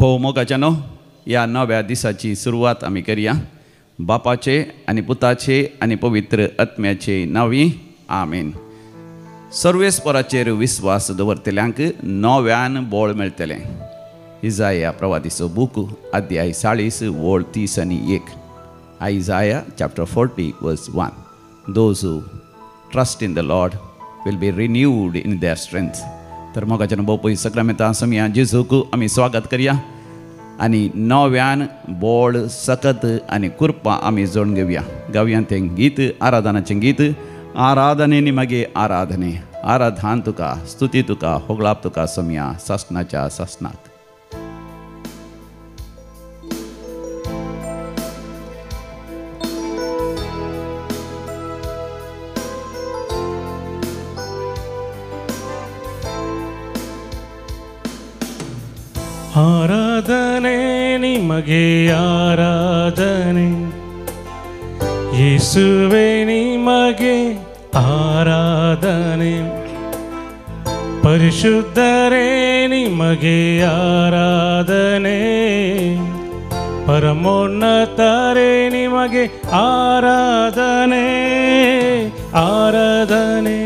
भोव मोगाच्यानो या नव्या दिसाची सुरवात आमी करुया. बापाचे आनी पुताचे आनी पवित्र आत्म्याचे नांवी आमेन. सर्वेस्पराचेर विस्वास दवरतल्यांक नव्यान बळ मेळटलें. इजाया प्रवादीचो बूक अध्याय 40 वळ 30 आनी 1. Isaiah chapter 40 verse 1. Those who trust in the Lord will be renewed in their strength. तर मोगाच्यान बोपय सक्रामेंता समया जेजूक आमी स्वागत करया आनी नव्यान बोळ सकत आनी कृपा आमी जोडून घेवया. गावया तें गीत, आराधनाचें गीत. आराधने निमगे आराधने, आराधान तुका, स्तुती तुका, होगळाप तुका समया ससनाच्या ससनात. ಆರಾಧನೆ ನಿಮಗೆ ಆರಾಧನೆ, ಯೇಸುವೆ ನಿಮಗೆ ಆರಾಧನೆ, ಪರಿಶುದ್ಧರೇ ನಿಮಗೆ ಆರಾಧನೆ, ಪರಮೋನ್ನತರೇ ನಿಮಗೆ ಆರಾಧನೆ, ಆರಾಧನೆ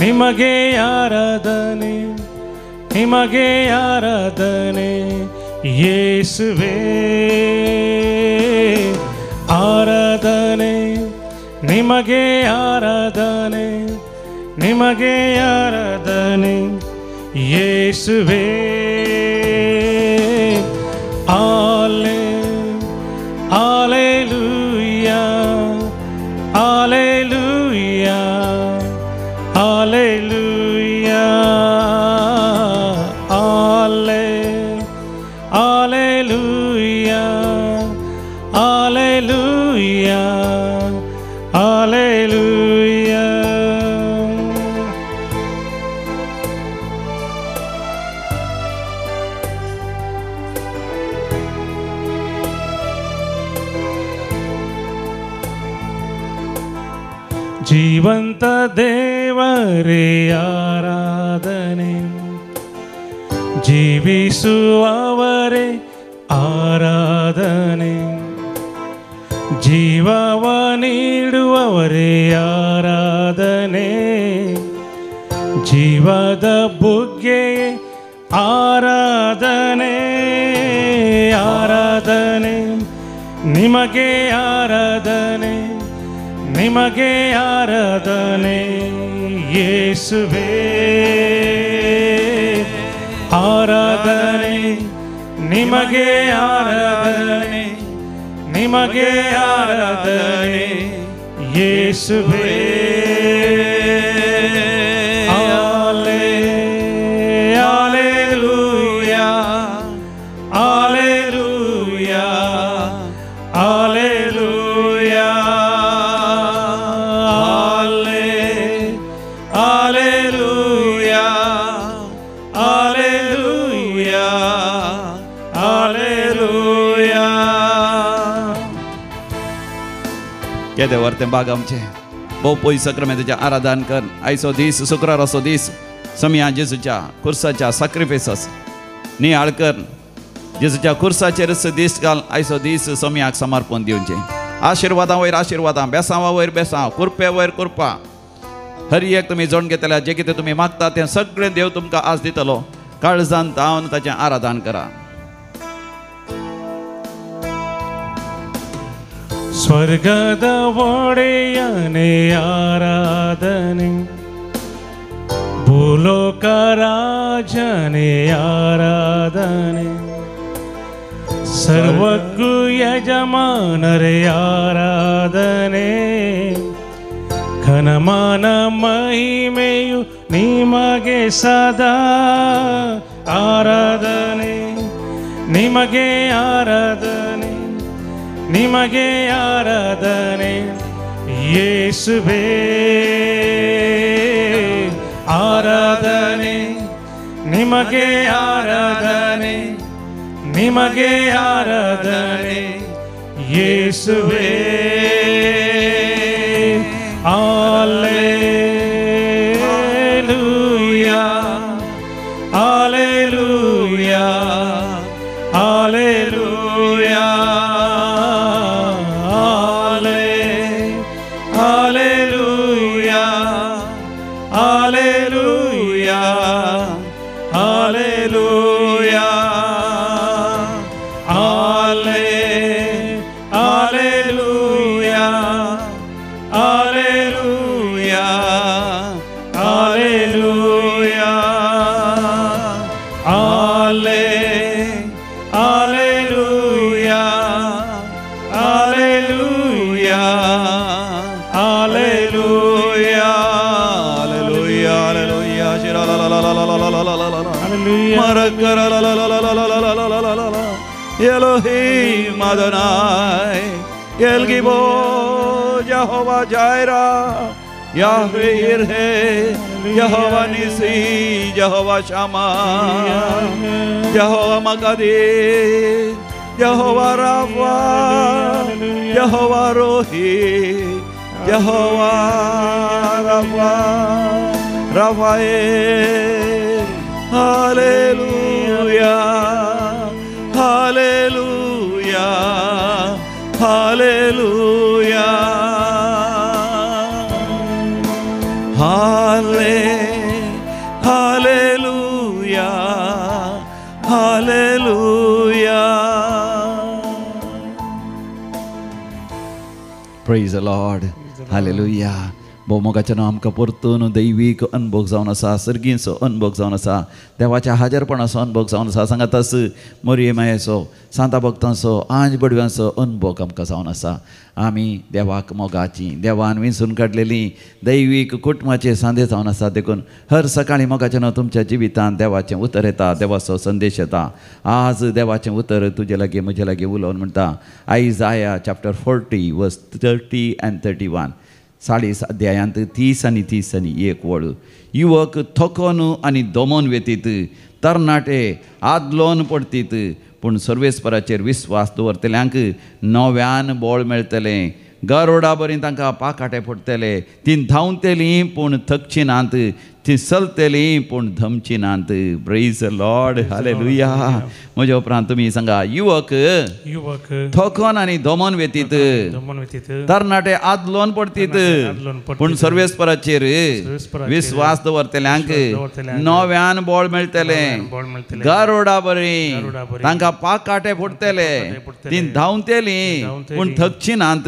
ನಿಮಗೆ ಆರಾಧನೆ, ನಿಮಗೆ ಆರಾಧನೆ ಯೇಸುವೇ, ಆರಾಧನೆ ನಿಮಗೆ ಆರಾಧನೆ, ನಿಮಗೆ ಆರಾಧನೆ ಯೇಸುವೇ. ಆಲೆ ಆಲೆಲೂಯಾ, ಆಲೆಲೂಯಾ, ಆಲೆಲೂಯಾ, Hallelujah. ಜೀವಂತ ದೇವರೇ ಆರಾಧನೆ, ಜೀವಿಸುವವರೇ ಆರಾಧನೆ, ಜೀವವ ನೀಡುವವರೇ ಆರಾಧನೆ, ಜೀವದ ಬುಗ್ಗೆ ಆರಾಧನೆ, ಆರಾಧನೆ ನಿಮಗೆ ಆರಾಧನೆ, ನಿಮಗೆ ಆರಾಧನೆ ಯೇಸುವೇ, ಆರಾಧನೆ ನಿಮಗೆ ಆರಾಧನೆ, ನಿಮಗೆ ಆರಾಧನೆ ಯೇಸುವೇ. Hallelujah, Hallelujah, Hallelujah, Hallelujah, Hallelujah, Hallelujah. केदे वर्तें बाग आमचें भोव पयस सक्रामेंताचें आराधन कर. आयचो दीस शुक्राराचो दीस समया जेजूच्या खुर्साच्या सॅक्रिफायसस नियाळ कर. जेजूच्या खुर्साचेर दीस घाल. आयचो दीस समयाक समर्पण दिवचें. आशिर्वादां वयर आशिर्वादां, बेसांवा वयर बेसांव, कृपे वयर कृपा. हर एक तुमी जोडून घेतल्या. जें कितें तुमी मागता तें सगळें देव तुमकां आज दितलो. काळजान तावन ताचें आराधन करा. ಸ್ವರ್ಗದ ಒಡೆಯನೇ ಆರಾಧನೆ, ಭೂಲೋಕ ರಾಜನೇ ಆರಾಧನೆ, ಸರ್ವಕ್ಕೂ ಯಜಮಾನರೇ ಆರಾಧನೆ, ಘನಮಾನ ಮಹಿಮೆಯು ನಿಮಗೆ ಸದಾ ಆರಾಧನೆ, ನಿಮಗೆ ಆರಾಧನೆ, ನಿಮಗೆ ಆರಾಧನೆ ಯೇಸುವೇ, ಆರಾಧನೆ ನಿಮಗೆ ಆರಾಧನೆ, ನಿಮಗೆ ಆರಾಧನೆ ಯೇಸುವೇ. Hallelujah, Hallelujah, Marakara la la la la la la la la la la la la. Elohim Adonai, El Gibor, Jehovah Jireh, Yahweh Yireh, Jehovah Nisi, Jehovah Shammah, Jehovah Makadir, Jehovah Rapha, Jehovah Rohi, Jehovah Rapha, Raphael. Hallelujah, Hallelujah, Hallelujah, Hallelujah, Hallelujah. Praise the Lord. Hallelujah. भोवमुखाच्या आमकां परतून दैवीक अनुभव जावन आसा, सर्गीचो अनुभव जावन आसा, देवाच्या हाजरपणाचो अनुभव जावन आसा, सांगातास मोरये मायेचो, सांता भक्तांचो, आंज बडव्यांचो अनुभव आमकां जावन आसा. आमी देवाक मोगाची, देवान विंचून काडलेली दैवीक कुटुंबाचे सांदे जावन आसा. देखून हर सकाळी मोगाच्या तुमच्या जिवितांत देवाचें उतर येता, देवाचो संदेश येता. आज देवाचें उतर तुजे लागीं म्हजे लागीं उलोवन म्हणटा. आयजाया चॅप्टर 40 वर्स 30 and 31. 40 अध्यायांत 30 आणि 31 वळ. युवक थकोन आनी दमोन वेतीत, तरणाटे आदलोन पडतीत, पूण सर्वेस्पराचेर विस्वास दवरतल्यांक नव्यान बळ मेळटलें. गरोडा बरी तांकां पाकाटे पडटले. तीं धांवतलीं पूण थकची नात, तीं चलतलीं पूण धमची नात. Praise the Lord. हालेलुया. म्हज्या उपरांत तुमी सांगा. युवक थकोन आनी दमोन वेतीत, तरणाटे आदलोन पडतीत, पूण सर्वेस्पराचेर विस्वास दवरतल्यांक नव्यान बळ मेळटलें. गरोडा बरी तांकां पाकाटे पडटले. तीं धांवतलीं पूण थकची नात,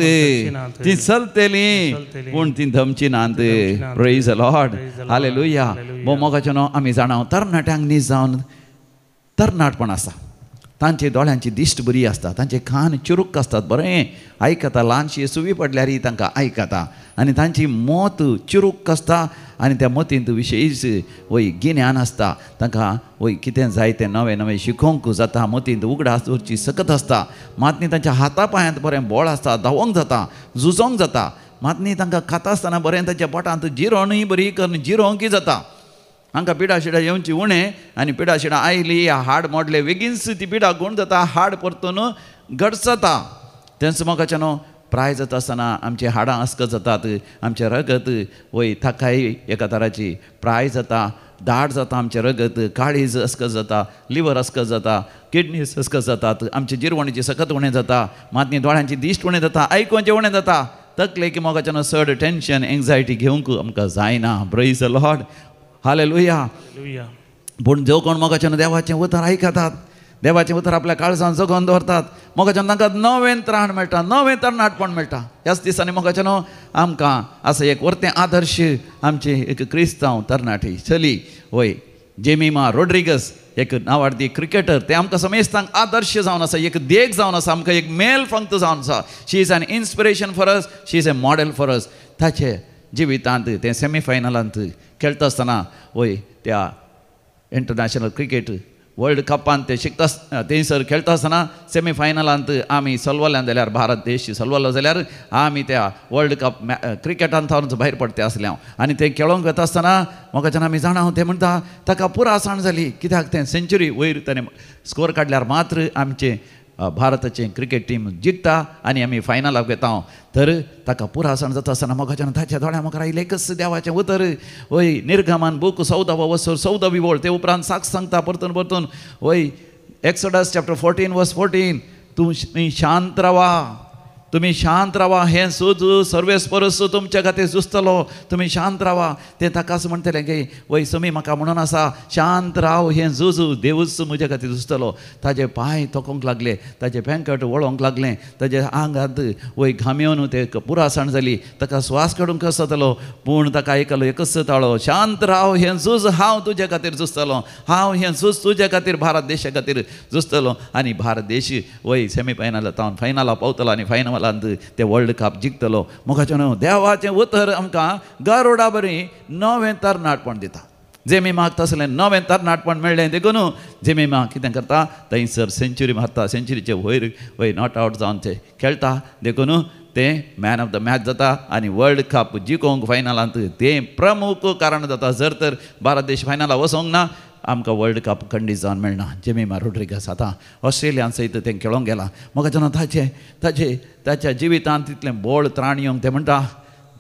तीं चलतलीं पूण तीं धमची नात. Praise the Lord. हालेलुया. मोगाचें न्हू आमी जाणां तरणाट्यांक न्ही जावन तरणाटपण आसा. तांचे दोळ्यांची दिश्ट बरी आसता, तांचे कान चुरूक आसतात, बरें आयकता. ल्हानशी सुवी पडल्यारय तांकां आयकता. आनी तांची मोत चुरूक आसता आनी त्या मोतींत विशेश वय गिन्यान आसता. तांकां वय कितें जाय तें नवें नवें शिकोवंक जाता. मोतींत उगडास दवरची सकत आसता. मात न्ही तांच्या हाता पांयांत बरें बळ आसता, धांवोंक जाता, झुजोंक जाता. मात न्ही तांकां खाता आसतना बरें तांच्या पोटांत जिरोणूय बरी करून जिरोवंकय जाता. हांकां पिडा शिडा येवची उणें आनी पिडा शिडा आयली हाड मोडले बेगीनच ती पिडा गुण जाता, हाड परतून घट जाता. तेंच मोगाचें न्हू प्राय जाता आसतना आमची हाडां अस्कत जातात, आमचें रगत वय थाकाय एका तराची प्राय जाता, दाट जाता आमचें रगत, काळीज अस्कत जाता, लिवर अस्कत जाता, किडनीज अस्कत जातात, आमचे जिरवणीची सकत उणें जाता, मात न्ही दोळ्यांची दिश्ट उणें जाता, आयकोवचें उणें जाता. तकले की मोगाचें न्हू चड टेंशन एंग्जायटी घेवंक आमकां जायना. Praise the Lord. हालेलुया. पूण जो कोण मोगाचें देवाचें उतर आयकतात, देवाचें उतर आपल्या काळजांत जगोवन दवरतात, मोगाचें तांकां नवें त्राण मेळटा, नवें तरणाटपण मेळटा. ह्याच दिसांनी मोगाचें न्हू आमकां आसा एक व्हरतें आदर्श. आमचे एक क्रिस्तांव तरणाटी चली वय जेमिमा रोड्रिगस, एक नांवाडी क्रिकेटर, ते आमकां समेस्तांक आदर्श जावन आसा, एक देख जावन आसा, आमकां एक मेल फंक्त जावन आसा. She is an inspiration for us, she is a model for us. ताचे जिवितांत ते सेमीफायनलांत खेळटा आसतना वय त्या इंटरनॅशनल क्रिकेट वर्ल्ड कपांत ते शिकता थंयसर खेळटा आसतना सेमीफायनलांत आमी सलवल्ल्यान जाल्यार भारत देश सलवल्लो जाल्यार आमी त्या वर्ल्ड कप क्रिकेटांत भायर पडटे आसले हांव. आनी ते खेळोंक वता आसतना मोगाच्यान आमी जाणा ते म्हणटा ताका पुरासाण जाली, कित्याक तें सेंच्युरी वयर ताणें स्कोर काडल्यार मात्र आमचें भारताचें क्रिकेट टीम जिखता आनी आमी फायनलाक वता. तर ताका पुरासण जाता आसतना मोगाच्यान ताच्या दोळ्या मुखार आयलें एकच देवाचें उतर. वय निर्गमन बूक 14 वर्स 14 वळ. ते उपरांत साक्ष सांगता परतून परतून वय एक्सोडस चॅप्टर 14 वर्स 14. तुमी शांत रावा, तुमी शांत रावा, हें सूज सर्वेस्परस तुमच्या खातीर झुजतलो, तुमी शांत रावा. तें ताकाच म्हणटलें की वय समी म्हाका म्हणून आसा शांत राव, हें झूज देवूच म्हज्या खातीर झुजतलो. ताजे पांय तोकोंक लागले, ताजे पेंकट वळोंक लागलें, ताजे आंगांत वय घाम येवन ते पुरासण जाली, ताका स्वास काडूंक कसो जालो. पूण ताका आयकलो एकच ताळो, शांत राव, हें झूज हांव तुज्या खातीर झुजतलो, हांव हें झूज तुज्या खातीर भारत देशा खातीर झुजतलो. आनी भारत देश वय सेमीफायनल जावन फायनला पावतलो आनी फायनल ते वर्ल्ड कप जिखतलो. मोगाचें न्हू देवाचें उतर आमकां गरोडा बरी नवें तरणाटपण दिता, जेमिमाक तसलें नवें तरणाटपण मेळ्ळें देखून जेमिमा कितें करता थंयसर सेंच्युरी मारता, सेंच्युरीचे वयर नॉट आउट जावन ते खेळटा देखून ते मॅन ऑफ द मॅच जाता आनी वर्ल्ड कप जिखोवंक फायनलांत तें प्रमुख कारण जाता. जर तर भारत देश फायनलाक वचोंक ना आमकां वर्ल्ड कप खंडीत जावन मेळना. जेमिमा रोड्रिगस आतां ऑस्ट्रेलियान सयत तें खेळोंक गेला. म्हाका जेन्ना ताच्या जिवितांत तितलें बोळ त्राण येवंक ते म्हणटा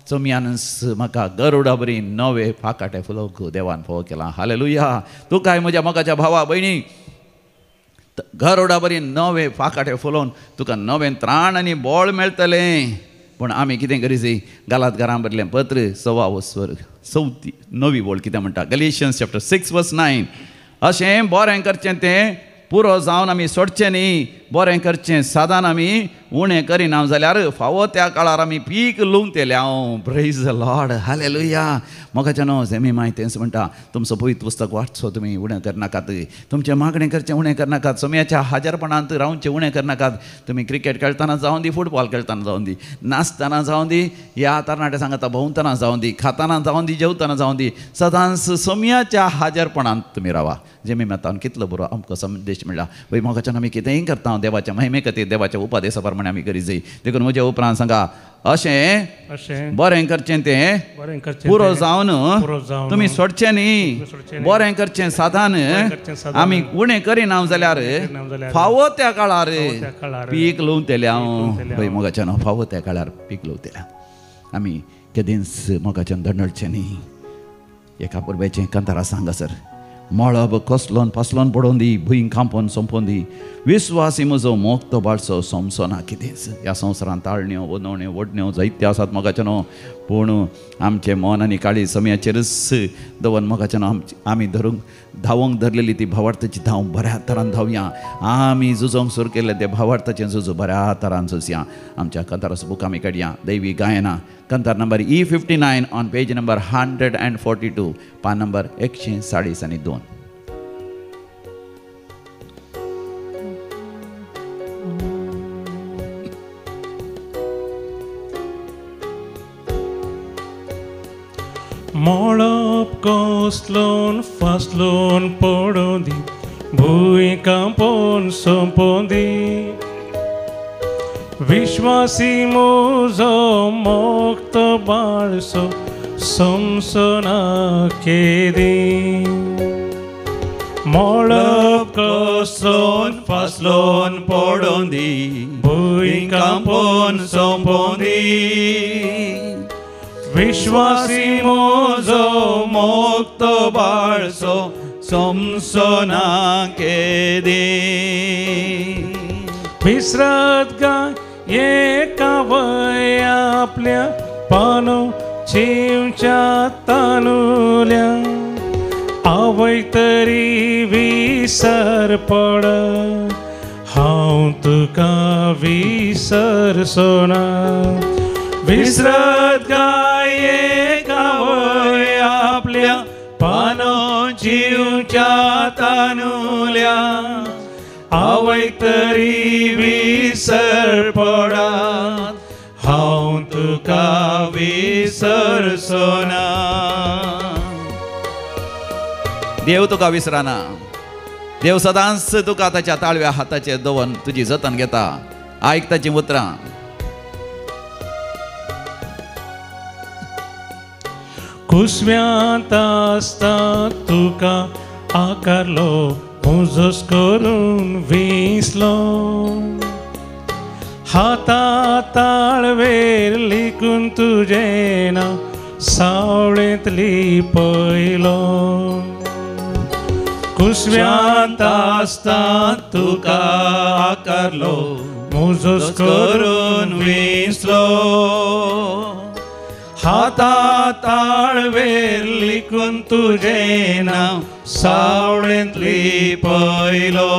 चोमयानस म्हाका गरुडा बरी नवे फाकाटे फुलोवंक देवान फोव केला. हालेलुया. तूं काय म्हज्या मोगाच्या भावा भयणी गरुडा बरी नवे फाकाटे फुलोवन तुका नवें त्राण आनी बोळ मेळटलें. पूण आमी कितें करीत गालातकारां बरयलें पत्र 9 वोळ कितें म्हणटा गॅलिशियन्स चॅप्टर 6:9 अशें बरें करचें तें पुरो जावन आमी सोडचें न्ही. बरें करचें सादान आमी उणें करिना जाल्यार फावो त्या काळार आमी पीक लूंक तेल्या. Praise the Lord. हालेलुया. मोगाचें न्हू जेमिमाय तेंच म्हणटा तुमचो पवित्र पुस्तक वाचचो तुमी उणें करनाकात. तुमचें मागणें करचें उणें करनाकात. समयाच्या हाजरपणांत रावचें उणें करनाकात. तुमी क्रिकेट खेळटना जावं दी, फुटबॉल खेळटना जावं दी, नाचतना जावं दी, ह्या तरणाटे सांगता भोंवतना जावं दी, खातना जावं दी, जेवतना जावं दी, सदांच समयाच्या हाजरपणांत तुमी रावा. जेमिमातान कितलो बरो आमकां संदेश मेळ्ळा. वय मोगाच्यान आमी कितेंय करता देवाच्या महिमे खातीर देवाच्या उपादेसा प्रमाणे आमी करी जाय. देखून म्हज्या उपरांत सांगा अशें बरें करचें तें पुरो जावन तुमी सोडचें न्ही. बरें करचें साधान आमी उणें करिना जाल्यार फावो त्या काळार पीक लूंक तेल्या. पळय मोगाच्यान फावो त्या काळार पीक लूंक तेल्या. आमी केदींच मोगाच्यान धडणडचें न्ही. एका पुरबेचें कांतारा सांगासर मळब कसलोन पासलोन पडोवन दी, भुंय खांपोवन सोंपोवन दी, विस्वासी म्हजो मोगतो बाळसो सोमसो ना कितेंच. ह्या संवसारांत ताळण्यो वनवण्यो वडण्यो जायत्यो आसात मोगाचे न्हू. पूण आमचें मन आनी काळी समयाचेरच दवन मोगाचे न्हू आमी धावंक धरलेली ती भावार्थाची धांव बऱ्या तरान धांवया. आमी झुजोंक सुरू केल्लें तें भावार्थाचें झुजो बऱ्या तरान झुजया. आमच्या कंताराचो बूक आमी काडया. दैवी गायनां कंतार number E59 on page number 142 पान नंबर 142. मळब कसलोन फासलोन पडोवन दी, भुंय कांपोवन सोंपोवन दी, विश्वासी म्हजो मोगतो बाळसो सोमसो ना केदी. मळब कसलोन फासलोन पडोवन दी, भुंय कांपोवन सोंपोवन दी, विश्वासी म्हजो मोगतो बाळसो सोमसो ना केदी. विसरत गाय एका वया आपल्या पानो चिवच्या तानुल्या, आवय तरी विसर पड हांव तुका विसरचो ना. विसरत गाय एका वया आपल्या पानो चिवच्या तानुल्या, आवय तरी विसर पडात हांव तुका विसरचो ना. देव तुका विसराना. देव सदांच तुका ताच्या ताळव्या हाताचेर दवन तुजी जतन घेता. आयक ताची उतरां. कुसव्यांत आसता तुका आकारलो, मुजोस करून विसलो, हाता ताळवेर लिखून तुजें नांव सावळेंतली पयलो. कुसव्यांत आसता तुका आकारलो, मुजोस करून विसलो, हाता ताळवेर लिखून तुजें नांव सावळेंतली पयलो.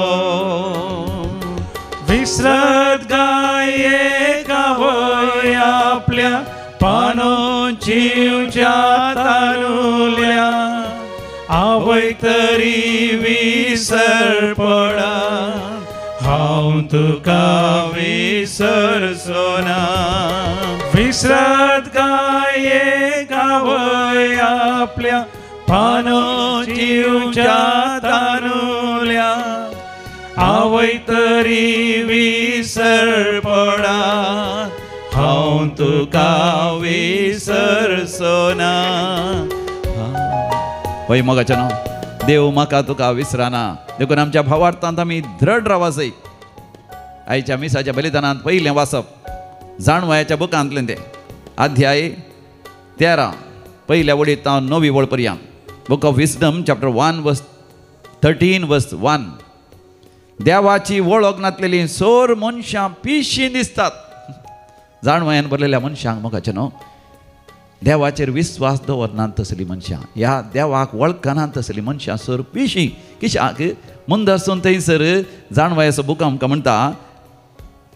विसरत गाय एका वया आपल्या पानो चिवच्या तानुल्या, आवय तरी विसर पडा हांव तुका विसरचो ना. विसरत गाय एका वया आपल्या पानो जीवच्या तानुल्या आवय तरी विसर पडा हांव तुका विसरसोना. पळय मोगाच्यानो, देव म्हाका तुका विसराना. देखून आमच्या भावार्थांत आमी दृढ रावा जाय. आयच्या मिसाच्या बलिदानांत पयलें वाचप जाणवयाच्या बुकांतलें तें अध्याय 13 पहिल्या वडीत हांव 9वी वळ पर्यंत. बुक ऑफ विस्डम चॅप्टर 1 वर्स 13 वर्स 1. देवाची वळख नासलेली सोर मनशां पिशी दिसतात. जाणवयान बरलेल्या मनशांक मोगाचे न्हू, देवाचेर विस्वास दवरनात तसली मनशां, ह्या देवाक वळखनात तसली मनशां सोर पिशी. कित्याक मुंदरसून थंयसर जाणवयाचो बुक आमकां म्हणटा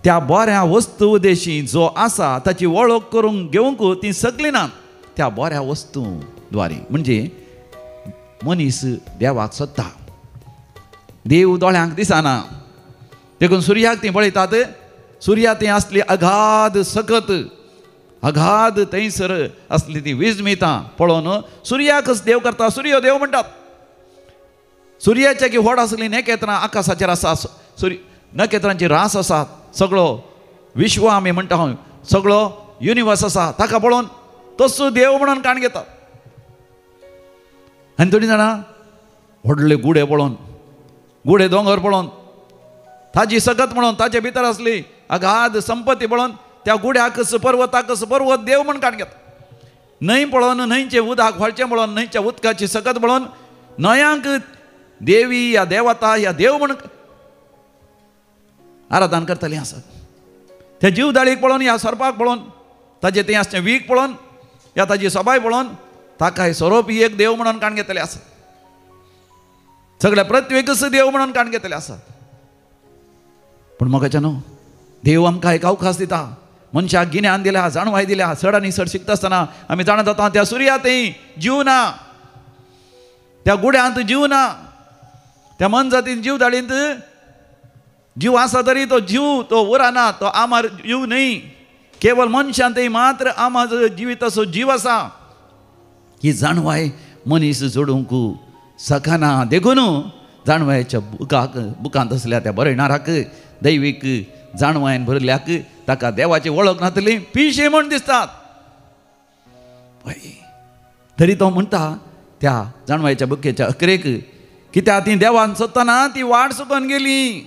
त्या बऱ्या वस्तू उदेशी जो आसा ताची वळख करूंक घेवंक ती सगळी ना त्या बऱ्या वस्तू द्वारे. म्हणजे मनीस देवाक सोदता, देव दोळ्यांक दिसना. देखून सुर्याक ती पळयतात, सुर्या ती असली अगाध सकत अगाध थंयसर असली ती विजमितां पळोवन सुर्याकच देव करता. सूर्य देव म्हणटात. सुर्याच्या की व्हड आसली नखेत्रां आकाशाचेर आसा, सूर्य नखेत्रांची रास आसा, सगळो विश्व आमी म्हणटा सगळो युनिवर्स आसा, ताका पळोवन तसो देव म्हणून काण घेतात. आनी थोडी जाणां व्हडले गुडे पळोवन, गुडे दोंगर पळोवन, ताजी सकत म्हणून ताचे भितर असली अगाध संपत्ती पळोवन त्या गुड्याकच पर्वताकच पर्वत देव म्हण काण घेतात. न्हंय पळोवन न्हंयचे उदक व्हडचें पळोवन न्हंयच्या उदकाची सकत पळोवन न्हंयांक देवी या देवता या देव म्हण आराधन करतलीं आसात. त्या जीवदाळीक पळोवन ह्या सर्पाक पळोवन ताजे तें आसचें वीक पळोवन या ताजी सबाय पळोवन ताकाय सोरोप ही एक देव म्हणून काण घेतले आसात. सगळ्या प्रत्येकच देव म्हणून काण घेतले आसात. पूण मोगाच्या न्हू, देव आमकां एक अवकाश दिता, मनशाक गिन्यान दिल्या, जाणवाय दिल्या. चड आनी चड शिकता आसतना आमी जाणत जाता त्या सुर्यातय जीव ना, त्या गुड्यांत जीव ना, त्या मनजातीन जीव दाळींत जीव आसा तरी तो जीव तो उराना, तो आमार जीव न्हय. केवळ मनशांतय मात्र आमाचो जिवीत असो जीव आसा. ही जाणवाय मनीस जोडूंक सकना. देखून जाणवायच्या बुकांत असल्या त्या बरयणाराक दैवीक जाणवायन भरल्याक ताका देवाची वळख नातली पिशे म्हण दिसतात. तरी तो म्हणटा त्या जाणवायच्या बुकेच्या अकरेक कित्याक ती देवान सोदतना ती वाट चुकोवन गेली.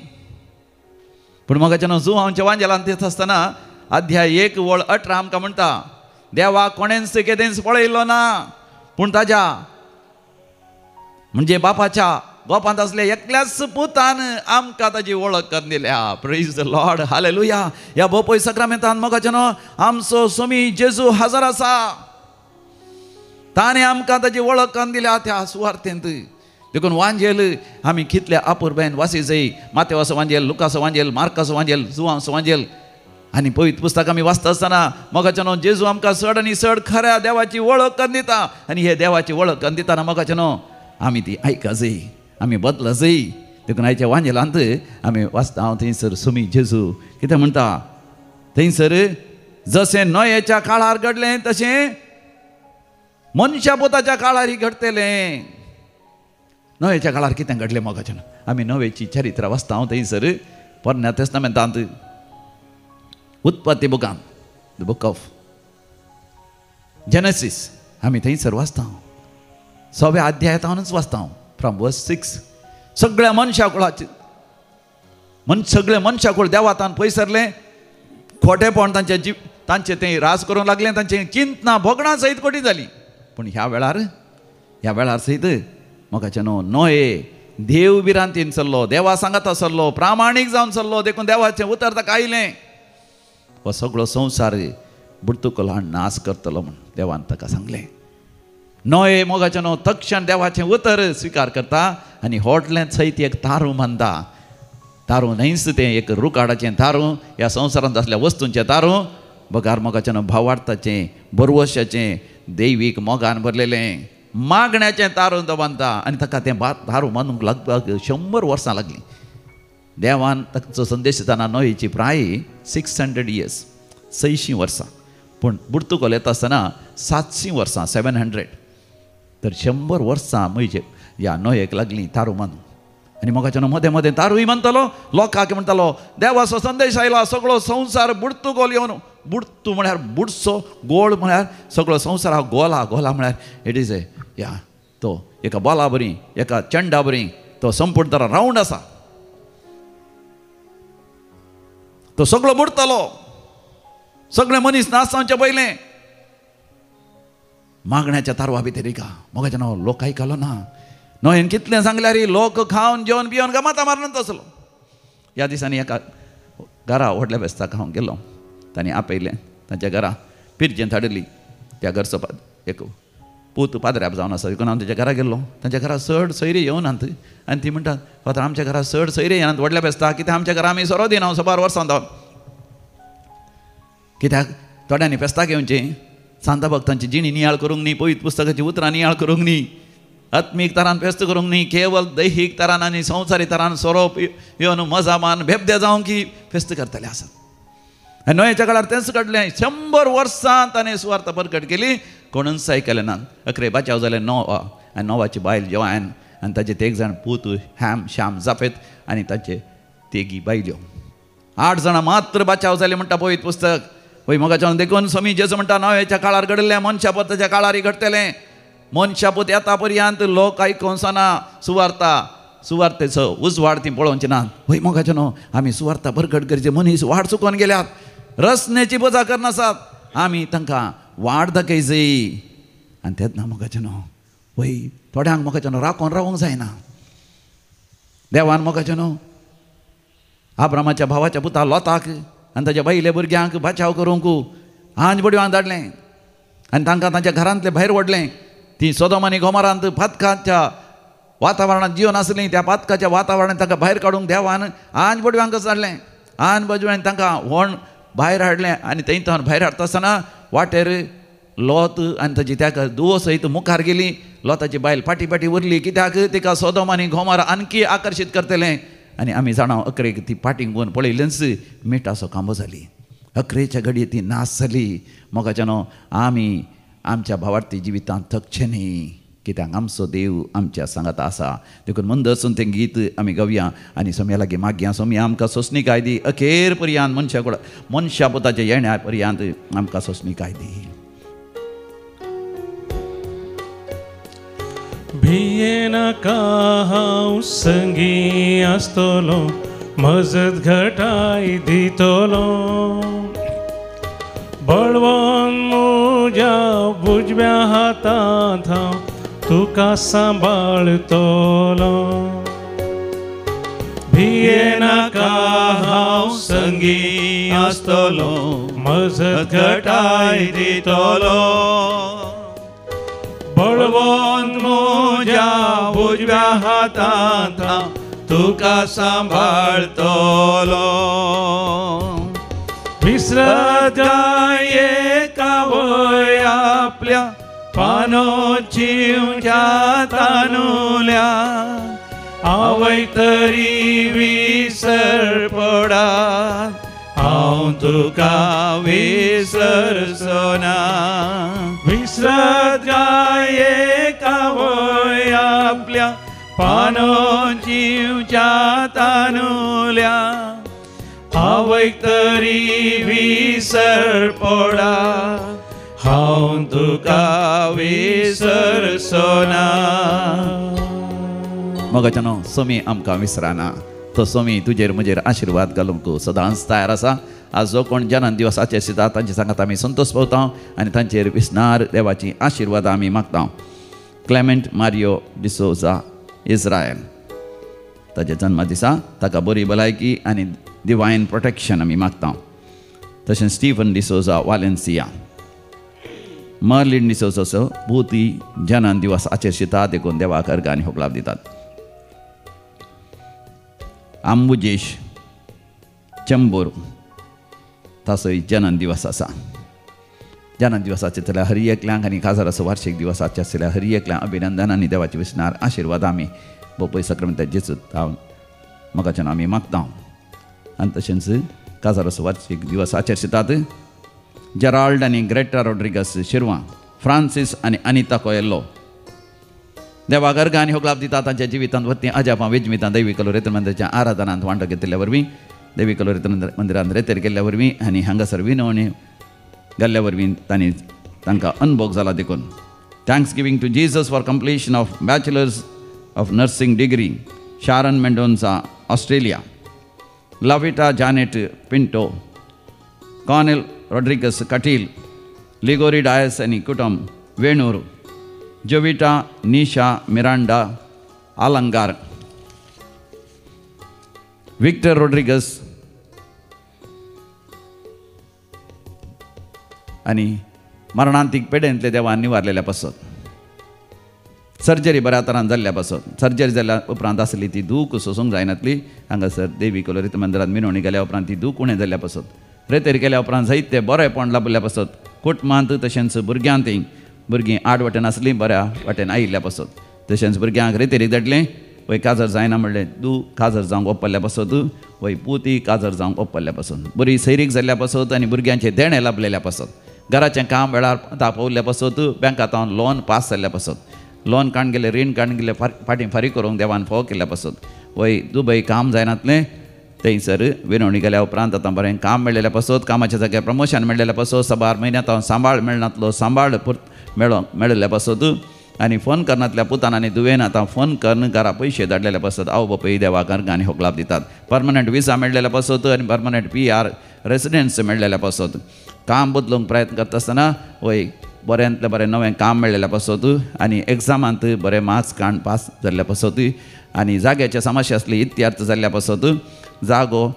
पूण मोगाच्या न्हू, जो आमच्या वांजेलांत तेच आसतना अध्याय 1 वळ 18 आमकां म्हणटा देवाक कोणेंच केदेंच पळयल्लो ना, पूण ताज्या म्हणजे बापाच्या गोपांत असल्या एकल्याच पुतान आमकां ताजी वळख करून दिल्या. Praise the Lord, hallelujah. ह्या बोपय सक्रामेंतान मोगाच्या न्हू आमचो स्वामी जेजू हजर आसा. ताणें आमकां ताजी वळख करून दिल्या त्या सुवार्थेंत. देखून वांजेल आमी कितल्या आपुरबायेन वासी जाय. मातेवाचो वांजेल, लुकाचो वांजेल, मार्काचो वांजेल, जुवांचो वांजेल आनी पवित्र पुस्तक आमी वाचता आसतना मोगाच्या न्हू जेजू आमकां चड आनी चड खऱ्या देवाची वळख करून दिता. आनी हे देवाची वळख करून दितना मोगाच्या न्हू आमी ती आयका जाय, आमी बदला जाय. देखून आयच्या वांजेलांत आमी वाचता हांव थंयसर स्वामी जेजू कितें म्हणटा थंयसर जशें नोयेच्या काळार घडलें तशें मनशा पुताच्या काळारय घडतलें. नोयेच्या काळार कितें घडलें मोगाच्या न्हू आमी नोवेची चरित्र वाचता हांव थंयसर पोरण्या तेस्तामेंतांत उत्पत्ती बुकांत द बूक ऑफ जेनेसीस आमी थंयसर वाचता. 6व्या अध्यायांतूच वाचता हांव फ्रॉम वर्स 6. सगळ्या मनशा कुळाचे सगळे मनशा कुळ देवातान पयस सरले. खोटेपण तांचे तें रास करूंक लागलें. तांचे चिंतना भोगणां सयत कोटी जाली. पूण ह्या वेळार सयत मोगाच्या न्हू नोये देव बिरांतीन चल्लो, देवा सांगाता चल्लो, प्रामाणीक जावन चल्लो. देखून देवाचें उतर ताका आयलें. हो सगळो संवसार बुडतुकलो हाड नाश करतलो म्हूण देवान ताका सांगलें. नोये मोगाच्या न्हू तक्षण देवाचें उतर स्विकार करता आनी होटलें सयत एक तारू मानता. तारू न्हयच तें एक रुकाडाचें तारू, ह्या संवसारांत असल्या वस्तूंचें तारू बगार मोगाच्या न्हू भावार्थाचें बरवशाचें दैवीक मोगान भरलेलें मागण्याचें तारू तो बांदता. आनी ताका तें तारू बांदूंक लागपाक 100 वर्सां लागलीं. देवान ताचो संदेश दितना नोयेची प्राय 600 years 600 वर्सां. पूण बुडतुकल येता आसतना 700 वर्सां 700. तर 100 वर्सां म्हणजे या न्हंयेक लागली तारू मानू. आनी मोगाच्यान मदें मदें तारूय म्हणटालो, लोकांक म्हणटालो देवाचो संदेश आयला, सगळो संवसार बुडतू गोल येवन, बुडतू म्हळ्यार बुडसो, गोळ म्हळ्यार सगळो संवसार हा गोला, गोला म्हळ्यार इट इज या तो एका बॉला बरी, एका चेंडा बरी, तो संपूर्ण तरा रावंड आसा, तो सगळो बुडतलो. सगळे मनीस नासतांचे पयलें मागण्याच्या तारवा भितर का मोगाच्या नांव लोक आयकलो ना. न्हंयेन कितलें सांगल्यार लोक खावन जेवन पिवन गमाता मारनच आसलो. ह्या दिसांनी एका घरा व्हडल्या बेस्ताक हांव गेलो, तांणी आपयलें तांच्या घरा पिरजेन धाडली. त्या घरचो एक पूत पाद्र्याप जावन आसा, देखून हांव ताच्या घरा गेल्लो. तांच्या घरा चड सयरे येवनात आनी ती म्हणटात फातर आमच्या घरा चड सयरे येनात व्हडल्या बेस्ताक, कित्याक आमच्या घरा आमी सोरो दिना 12 वर्सां जावन. कित्याक थोड्यांनी फेस्ताक येवचें, सांता भक्तांची जिणी नियाळ करूंक न्ही, पवित्र पुस्तकाची उतरां नियाळ करूंक न्ही, आत्मीक तरान फेस्त करूंक न्ही, केवळ दैहीक तरान आनी संवसारी तरान सोरोप येवन मजा मान बेबदे जावं की फेस्त करतले आसात. आनी न्हंयेच्या काळार तेंच घडलें. 100 वर्सां ताणें सुवार्ता परगट केली, कोणूच आयकलें ना. अकरे बाचाव जाले नोवा, आनी नोवाची बायल जोआन आनी ताचे ते 1 जाण पूत हॅम, श्याम, जाफेत आनी ताचे तेगी बायल्यो. 8 जाणां मात्र बाचाव जाले म्हणटा पवित्र पुस्तक. वय मोगाच्यान देखून स्वामी जेजू म्हणटा न्हंयेच्या काळार घडलें मनशापुताच्या काळारय घडटलें. मनशापूत येता पर्यंत लोक आयकूंक साना सुवार्तेचो उजवाड ती पळोवचें ना. वय मोगाच्यान आमी सुवार्ता परगट करचे मनीस वाट चुकोवन गेल्यात, रस्त्याची पुजा करनासात, आमी तांकां वाट दाखय जाय. आनी तेच ना मोगाच्यान वय थोड्यांक मोगाच्यान राखून रावूंक जायना. देवान मोगाच्यान आब्रामाच्या भावाच्या पुता लोताक आनी ताच्या बायले भुरग्यांक बचाव करूंक आंज बडव्यांक धाडलें आनी तांकां तांच्या घरांतले भायर ओडलें. ती सोदोम आनी गोमोरांत पातकाच्या वातावरणांत जिवन आसलीं, त्या पातकाच्या वातावरणांत तांकां भायर काडूंक देवान आंज बडव्यांकच धाडलें. आंज बडव्यांनी तांकां व्हड भायर हाडलें आनी थंयच्यान भायर हाडटा आसतना वाटेर लोत आनी ताची त्या दुवो सयत मुखार गेली. लोताची बायल फाटी फाटी उरली, कित्याक तिका सोदोम आनी गोमोर आणकी आकर्शीत करतलें. आनी आमी जाणां अकरेक ती फाटींक पळोवन पळयलेंच मिठाचो कांबो जाली. अकरेच्या घडये ती नास जाली. मोगाच्यान आमी आमच्या भावार्थी जिवितांत थकचें न्ही, कित्याक आमचो देव आमच्या सांगात आसा. देखून मंद आसून तें गीत आमी गावया आनी सोम्या लागीं मागया. सोम्या आमकां सोंसणीकाय दी, अखेर पर्यंत मनशा पुताच्या येण्या पर्यंत आमकां सोंसणीकाय दी. भियेनाका हांव संगी आसतलो, मजत घटाय दितलो, बळवंत म्हज्या उजव्या हातांत हांव तुका सांबाळतलो. भियेनाका हांव संगी आसतलो, मजत घटाय दितलो, बळवंत म्हज्या उजव्या हातांत हांव तुका सांबाळतलो. विसरत एका वय आपल्या पानोचीच्या तानुल्या, आवय तरी विसर पडात, हांव तुका विसरचो ना. विसरत एका वय आपल्या पानोचीच्या तानुल्या, आवय तरी विसर पडा, हांव तुका विसरचो ना. मोगाच्यान सोमी आमकां विसराना. तो सोमी तुजेर म्हजेर आशिर्वाद घालूंक सदांच तयार आसा. आज जो कोण जन्म दिवस आचरिता तांचे सांगात आमी संतोश पावता आनी तांचेर विसणार देवाची आशिर्वाद आमी मागता. क्लेमेंट मारियो डिसोजा इस्रायल, ताच्या जन्मा दिसा ताका बरी भलायकी आनी डिवायन प्रोटेक्शन आमी मागता. तशेंच स्टीफन डिसोजा वालेन्सिया, मर्लिन डिसोजाचो भुती जन्म दिवस आचरिता, देखून देवाक अर्घ आनी होपलाभ दितात. आंबुजेश चंबोर, ताचोय जन्म दिवस आसा. जन्म दिवसाचे जाल्यार हर एकल्यांक आनी 1000 वार्षिक दिवसाचे आसल्यार हर एकल्यांक अभिनंदन आनी देवाचे विसणार आशिर्वाद आमी बोपय सक्रामेंताचे जेजूत मोगाच्यान आमी मागता. आनी तशेंच 1000 वार्षिक दिवस आचरितात. जेराल्ड आनी ग्रेटा रॉड्रिगस शिरवां, फ्रांसीस आनी अनिता कोयेल्लो, देवा गर्ग आनी होगलाप दिता तांच्या जिवितांत वती अजापां वेजमितां दैवी कलोरेतर मंदिराच्या आराधनांत वांटो घेतिल्ल्या वरवीं देवी कलोरेतर मंदिरांत रेतेर केल्ल्या वरवीं आनी हांगासर विनवणी गेल्ल्या वरवीं तांकां अनुभव जाला देखून thanksgiving to Jesus for completion of bachelors of nursing degree Sharon Mendonca Australia Lavita Janet Pinto Connell Rodrigues Katil Ligory Dias आणि कुटुंब वेणूर जोविटा निशा मिरांडा आलंगार विक्टर रॉड्रिगस आणि मरणांतीक पेडेंतले देवान निवारलेल्या पासत सर्जरी बऱ्या तरान जाल्ल्या पासत सर्जरी जाल्ल्या उपरांत आसली ती दूख सोसूंक जायनातली हांगासर देवी कलोरित मंदिरांत मिनवणी गेल्या उपरांत ती दूख उणें जाल्ल्या पासत रेतेर केल्या उपरांत जायते बरेपण लाभल्या पासत कुटुंबांत तशेंच भुरग्यांतय भुरगीं आड वाटेन आसलीं बऱ्या वाटेन आयिल्ल्या पासत तशेंच भुरग्यांक रेतेरी धाडलें वय काजर जायना म्हणलें तूं काजर जावंक ओप्पल्ल्या पासत वय पुती काजर जावंक ओप्पल्ल्या पासत बरी सैरीक जाल्ल्या पासत आनी भुरग्यांचे देणे लाभलेल्या पासत घराचें काम वेळार तापोवल्ल्या पासत बँकांत लोन पास जाल्ल्या पासत लोन काण गेले रीण काण गेले फाटीं फारीक करूंक देवान फोव केल्ल्या पासत वय दुबय काम जायनातलें थंयसर विनवणी गेल्या उपरांत आतां बरें काम मेळ्ळेल्या पासत कामाच्या जाग्यार प्रमोशन मेळ्ळेल्या पासत साबार म्हयन्यांत हांव सांबाळ मेळनातलो सांबाळ मेळ्ळेल्या पासत आनी फोन करनातल्या पुतान आनी दुवेन आतां फोन करून घरा पयशे धाडलेल्या पासत आवय बापूय देवा गर्गांनी होगलाप दितात परमनंट विजा मेळ्ळेल्या पासत आनी परमनंट PR रेसिडेंस मेळ्ळेल्या पासत काम बदलूंक प्रयत्न करता आसतना वय बऱ्यांतलें बरें नवें काम मेळ्ळेल्या पासत आनी एग्जामांत बरें मार्क्स काण पास जाल्ल्या पासत आनी जाग्याचे समस्या आसली इत्यार्थ जाल्ल्या पासत जागो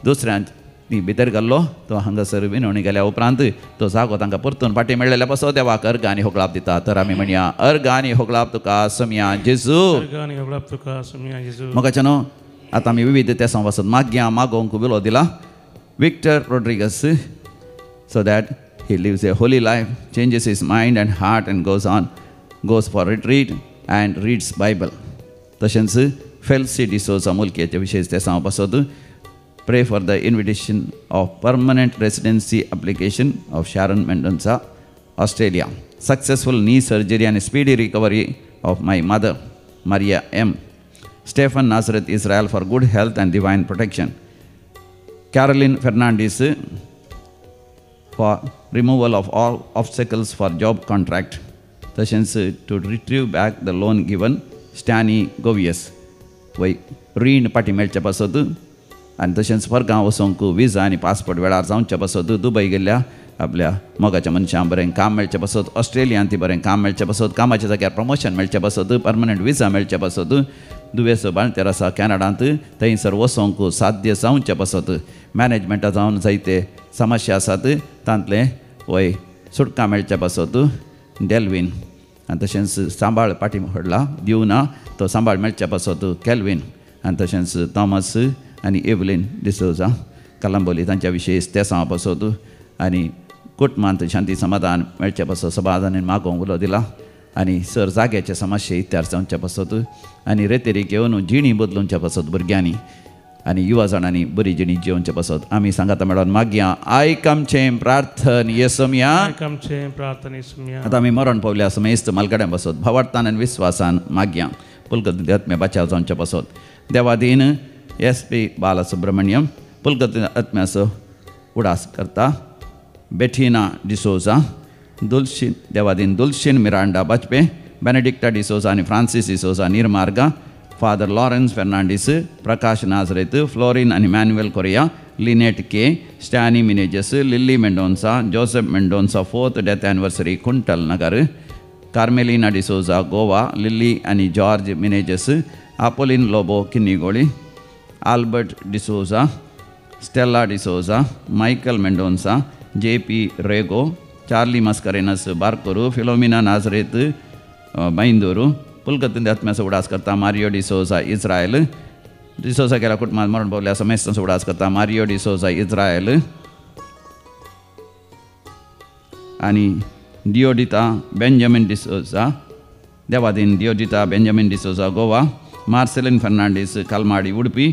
दुसऱ्यांत ती भितर गेल्लो तो हांगासर विनवणी गेल्या उपरांत तो जागो तांकां परतून फाटीं मेळ्ळेल्या पासत देवाक अर्घ आनी होगलाप दिता तर आमी म्हणया अर्घ आनी होगलाप तुका सोमया जेजू मोगाच्या न्हू आतां आमी विविध तेसां वचत माग्यां मागोवंक विलो दिला Victor Rodrigues so that he lives a holy life, changes his mind and heart and goes for retreat and reads Bible. तशेंच फेल्सी डिसोजा मुलकेच्या विशयी ते सांगप आसत pray for the invitation of permanent residency application of Sharon Mendonsa, Australia. Successful knee surgery and speedy recovery of my mother, Maria M. Stephen Nazareth, Israel, for good health and divine protection. Caroline Fernandez, for removal of all obstacles for job contract. तशेंच to retrieve back the loan given. Stani Govius, वय रीण पाटी मेळच्या पासत आनी तशेंच परगांव वचोंक विजा आनी passport वेळार जावच्या पासत दुबय गेल्ल्या आपल्या मोगाच्या मनशांक बरें काम मेळचें पासत ऑस्ट्रेलियांत ती बरें काम मेळचें पासत कामाच्या जाग्यार प्रमोशन मेळचें पासत परमनंट विजा मेळचें पासत दुवेस बाळतेर आसा कॅनडांत थंयसर वचोंक साध्य जावचें पासत मॅनेजमेंटा जावन जायते समस्या आसात तांतले वय सुटका मेळच्या पासत डेल्विन आनी तशेंच सांबाळ पाटी व्हडला दिवना तो सांबाळ मेळच्या पासत कॅल्विन आनी तशेंच थॉमस आनी एवलिन डिसोजा कलंबोली तांच्या विशयी ते सांगप पासत आनी कुटुंबांत शांती समाधान मेळचें पासत समाधानान मागोवंक उलो दिला आनी सर जाग्याचे समस्या इत्यार जावचे पासत आनी रेतेरीक येवन जिणी बदलूंचे पासत भुरग्यांनी आनी युवा जाणांनी बरी जिणी जेवचे पासत आमी सांगाता मेळोन मागया आयकमचें प्रार्थन येसोम्या आतां आमी मरण पावल्या समेस्त मालगड्यां पासत भावार्थान आनी विस्वासान मागया पुलकत आत्म्या बचाव जावचे पासत देवादीन SP बालसुब्रमण्यम पुलकत आत्म्याचो उडास करता बेठिना डिसोजा दुल्शिन देवादीन दुल्शिन मिरांडा बाजपे बेनेडिक्टा डिसोजा आनी फ्रांसीस डिसोजा निर्मार्गा फादर लॉरेन्स फेर्नांडीस प्रकाश नाझरेत फ्लोरिन आनी Manuel Correa Linette K Stany Menezes Lily Mendonca Joseph Mendonca 4th death anniversary Kuntal Nagar Carmelina D'Souza Goa Lily आनी जॉर्ज मिनेजस आपोलिन लोबो किन्नीगोळी आल्बर्ट डिसोजा स्टेला डिसोजा मायकल मेंडोन्सा JP रेगो चार्ली मस्करेनस बारकोरू फिलोमिना नाझरेत बैंदूरू पुलकत आत्म्याचो उडास करता मारियो डिसोजा इस्रायल डिसोजा गेल्या कुटुंबांत मरण पावल्या समेस्तांचो उडास करता मारियो डिसोजा इस्रायल आनी डिओडिता बेंजामिन डिसोजा देवादीन डिओडिता बेंजामिन डिसोजा गोवा मार्सेलिन फर्नांडीस कलमाडी उडपी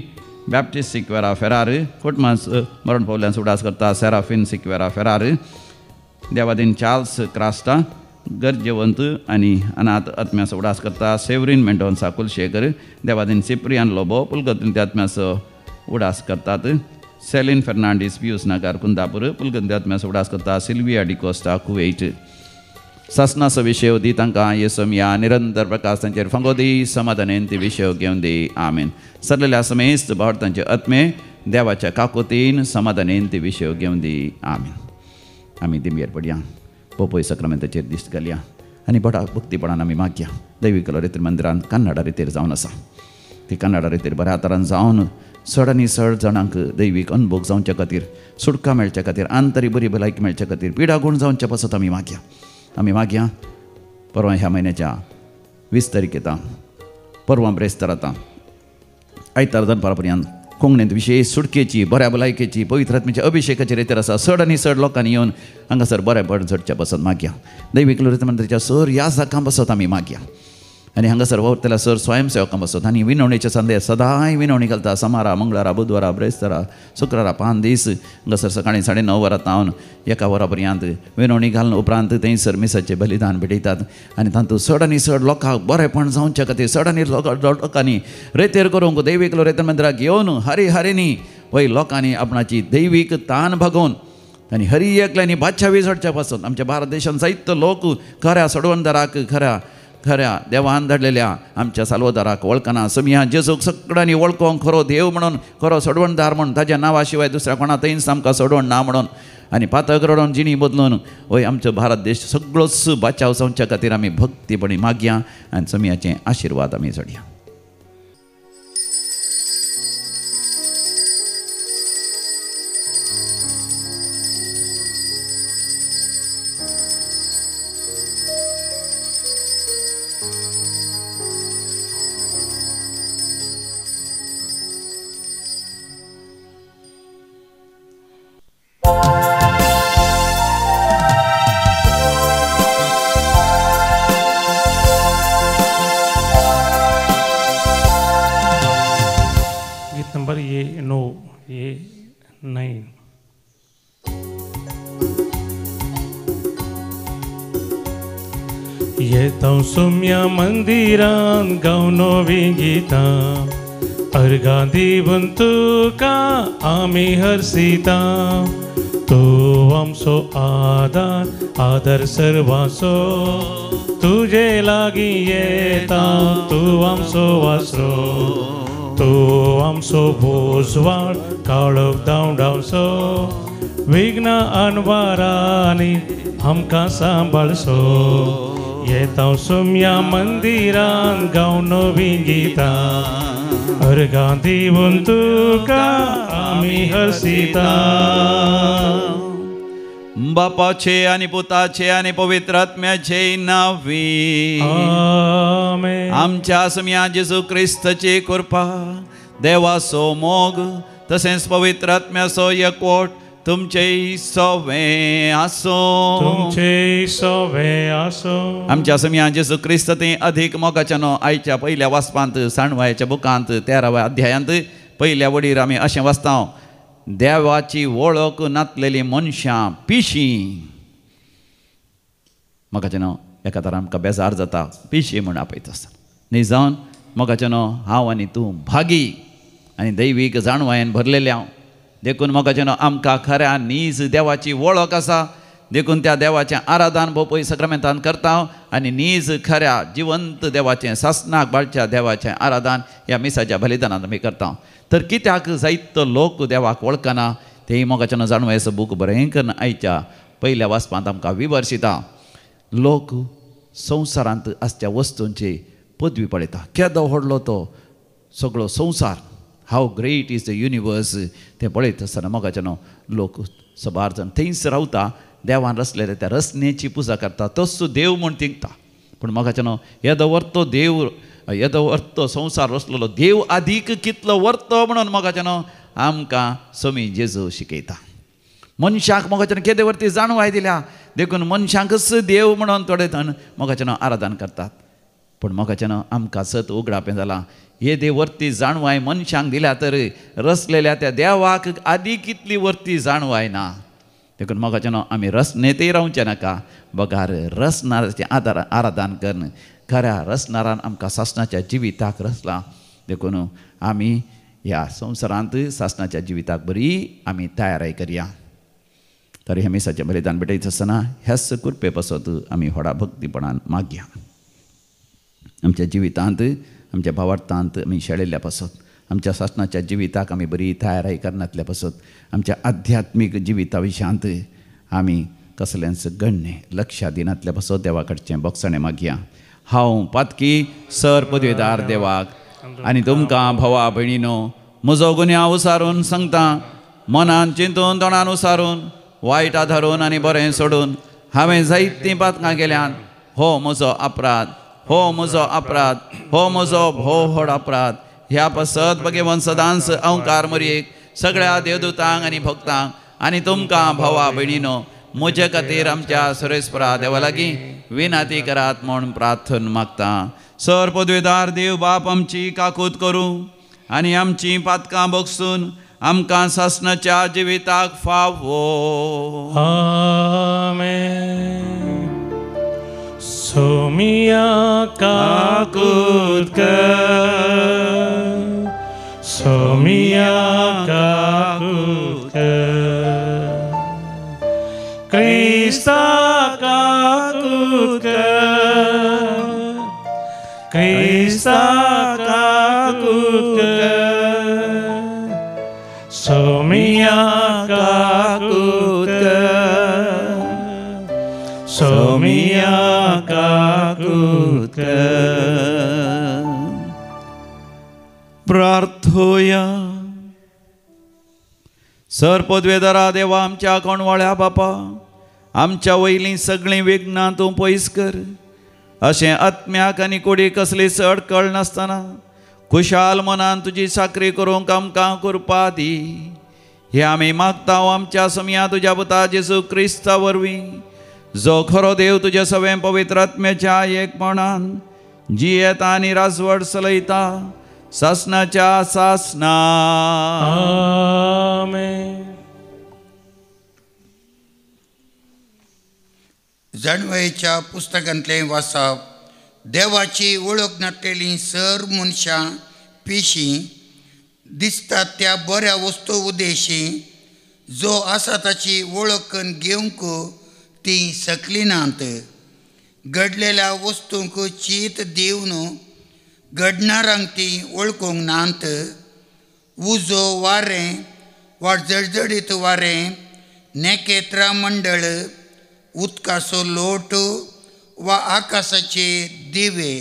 बॅप्टिस्ट सिक्वेरा फेरार कुटुंबांत मरण पावल्यांचो उडास करता सेराफिन सिक्वेरा फेरार देवादीन चार्ल्स क्रास्टा गरजेवंत आणि अनाथ आत्म्यास उडास करता सेवरीन मेंटोन्सा कुलशेखर देवादीन सिप्रियान लोबो पुलगंती आत्म्यास उडास करतात सेलिन फर्नांडीस पियुस नाकार कुंदापूर पुलगंती आत्म्यास उडास करता सिल्विया डिकोस्टा कुवेट सासनाचो विशय दी तांकां येसोमिया निरंतर प्रकाश तांचेर फंगोदी समाधानेन ती विशय घेवन दी आमेन. सरलेल्या समेस्त भावतांचे आत्मे देवाच्या काकोतीन समाधानेन ती विशय घेवन दी आमेन. आमी दिंबेर पडया पोपोय सक्रामेंताचेर दिश्ट घालया आनी बडा भक्तीपणान आमी मागया. दैवीक रितीर मंदिरांत कन्नडा रितीर जावन आसा ती कन्नडा रितीर बऱ्या तरान जावन चड आनी चड जाणांक दैवीक अनुभव जावच्या खातीर सुटका मेळच्या खातीर आंतरी बरी भलायकी मेळच्या खातीर पिडा गूण जावच्या पासत आमी मागया. आमी मागया परवां ह्या म्हयन्याच्या 20 तारीख येता परवां ब्रेस्तार जाता आयतार दनपारा पर्यंत कोंकणींत विशेश सुटकेची बऱ्या भलायकेची पवित्र आत्म्याच्या अभिशेकाचे रितीर आसा. चड आनी चड लोकांनी येवन हांगासर बरेपण झडच्या पासत मागया. दैवीक मंदिराच्या सर ह्या जागां पासत आमी मागया आनी हांगासर वावरतल्या सर स्वयंसेवकां पासत आनी विनवणेचे संदेश सदांय विनवणी घालता. सोमारा मंगळारा बुधवारा ब्रेस्तारा शुक्रारा 5 दीस हांगासर सकाळीं 9:30 वरां तावन 1 वरा पर्यंत विनवणी घालून उपरांत थंयसर मिसाचें बलिदान भेटयतात आनी तातूंत चड आनी चड लोकांक बरेपण जावच्या खातीर चड आनी लोकांनी रेतेर करूंक दैवीक रेतेर मंदिराक घेवन हरी हरेनी वय लोकांनी आपणाची दैवीक तान भागोवन आनी हरी एकल्यांनी बादशावी झडच्या पासत आमच्या भारत देशांत जायतो लोक खऱ्या सोडवणदाराक खऱ्या देवान धाडलेल्या आमच्या साल्वदाराक वळखना. समिया जेजूक सगळ्यांनी वळखोंक खरो देव म्हणून खरो सोडवणदार म्हणून ताज्या नांवा शिवाय दुसऱ्या कोणा थंयच आमकां सोडवण ना म्हणून आनी पातळ रडोवन जिणी बदलून वय आमचो भारत देश सगळोच बाचाव जावच्या खातीर आमी भक्तीपणी मागया आनी समियाचे आशिर्वाद आमी जोडया. नंबर ये 9 येता सोम्या मंदिरान गावनोवी गीता अर्गा दिवन तुका आमी हरसिता. तू आमचो आदर सर्वांचो तुजे लागीं येता. तू आमचो वासरो तू आमचो भोजवाळ काळोख धांवडावचो विघ्न अनवारांनी आमकां सांबाळचो. येता सोम्या मंदिरान गावन नवी गितां अर्गां दिवन तुका आमी हरसिता. बापाचे आणि पुताचे आणि पवित्र आत्म्याचे नावी आमेन. आमच्या समिया जेजू क्रिस्ताची कृपा देवाचो मोग तसेच पवित्र आत्म्याचो एकवट तुमचे सवे आसो. तुमचे सवे आसो. आमच्या समिया जेजू क्रिस्त ते अधिक मोगाच्या नो आयच्या पहिल्या वाचपांत सांडवायाच्या बुकांत 13व्या अध्यायांत पहिल्या वडीर आमी अशें वाचता. देवाची वळख नातलेली मनशां पिशी. मोगाचें न्हू एका तरान आमकां बेजार जाता पिशी म्हूण आपयता आसता न्ही जावन मोगाचें न्हू हांव आनी तूं भागी आनी दैवीक जाणवायेन भरलेले हांव देखून मोगाचें न्हू आमकां खऱ्या नीज देवाची वळख आसा. देखून त्या देवाचें आराधन भोवपय सक्रामेंतान करता आनी नीज खऱ्या जिवंत देवाचें सासनाक बाळच्या देवाचें आराधन ह्या मिसाच्या बलिदानांत आमी करता. तर कित्याक जायतो लोक देवाक वळखना तें मोगाचें जाणवायेचो बूक बरें करून आयच्या पहिल्या वाचपांत आमकां विवरशिता. लोक संवसारांत आसच्या वस्तूंची पदवी पळयता. केदो व्हडलो तो सगळो संवसार हाव ग्रेट इज द युनिवर्स तें पळयत आसतना मोगाचें लोक सबार जाण थंयच रावता. देवान रचलेले त्या रचनेची पुजा करता तोच देव म्हूण तिगता. पूण मोगाचें येदो व्हरतो देव येदो व्हरतो संवसार रचलेलो देव आदीक कितलो व्हरतो म्हणून मोगाचें आमकां समी जेजू शिकयता. मनशाक मोगाचें केदे व्हरती जाणवाय दिल्या देखून मनशांकच देव म्हणून थोडे जाण मोगाचें आराधन करतात. पूण मोगाचें आमकां सत उगडापें जालां. येदे वर्ती जाणवाय मनशांक दिल्या तर रचलेल्या त्या देवाक आदी कितली वर्ती जाणवाय ना. देखून मोगाचें न्हू आमी रस नेतेय रावचें नाका बगार रसनाराचें आराधन करन खऱ्या रसनारान आमकां सासणाच्या जिविताक रसला देखून आमी ह्या संवसारांत सासणाच्या जिविताक बरी आमी तयारी करया तरी हे मिसाचें बलिदान भेटयत आसतना ह्याच कृपे पासत आमी व्हडा भक्तीपणान मागया आमच्या जिवितांत आमच्या भावार्थांत आमी शेळिल्ल्या पासत आमच्या सासणाच्या जिविताक आमी बरी तयारी करनातल्या पासत आमच्या आध्यात्मीक जिविता विशयांत आमी कसलेंच गण्य लक्ष दिनातल्या पासत देवा कडचें बोगसणें मागया हांव पातकी सर पदवेदार देवाक आनी तुमकां भवा भयणीनो म्हजो गुन्यांव उसारून सांगता मनान चिंतून तोंडान उसारून वायट आधारून आनी बरें सोडून हांवें जायतीं पातकां केल्यात हो म्हजो अपराध हो म्हजो अपराध हो म्हजो भोव व्हड अपराध ह्या पासत भगवान सदांच अवकार मरयेक सगळ्या देवदूतांक आनी भक्तांक आनी तुमकां भावा भयणीनो म्हजे खातीर आमच्या सुरेस्परा देवा लागीं विनाती करात म्हूण प्रार्थना मागता सर पदवेदार देव बाप आमची काकूत करूं आनी आमची पातकां बोगसून आमकां सासणाच्या जिविताक फावो आमेन सोमिया काकूत कर सोमिया काकूत कर क्रिस्ता काकूत कर क्रिस्ता काकूत कर सोमिया काकूत कर सोमिया काकूत कर प्रार्थोया सर पदवेदारा देवा आमच्या कोणवाळ्या बापा आमच्या वयलीं सगळीं विघ्नां तूं पयस कर अशें आत्म्याक आनी कुडीक कसली चड कळ नासतना खुशाल मनान तुजी साकरी करूंक आमकां कृपा दी हे आमी मागता आमच्या समया तुज्या पुता जेजू क्रिस्ता वरवीं जो खरो देव तुजे सवें पवित्र आत्म्याच्या एकपणान जियेता आनी राजवट चलयता सासणाच्या सासना आमेन जाणवेच्या पुस्तकांतलें वाचप देवाची वळख नाटलेलीं सर मनशां पिशी दिसतात त्या बऱ्या वस्तू उद्देशी जो आसा ताची वळख करून घेवंक ती सकली नात घडलेल्या वस्तूंक चीत दिवन घडणारांक ती वळखूंक नात उजो वारें वा जळजळीत वारें नेकेत्रां मंडळ उदकाचो लोट वा आकाशाचे दिवे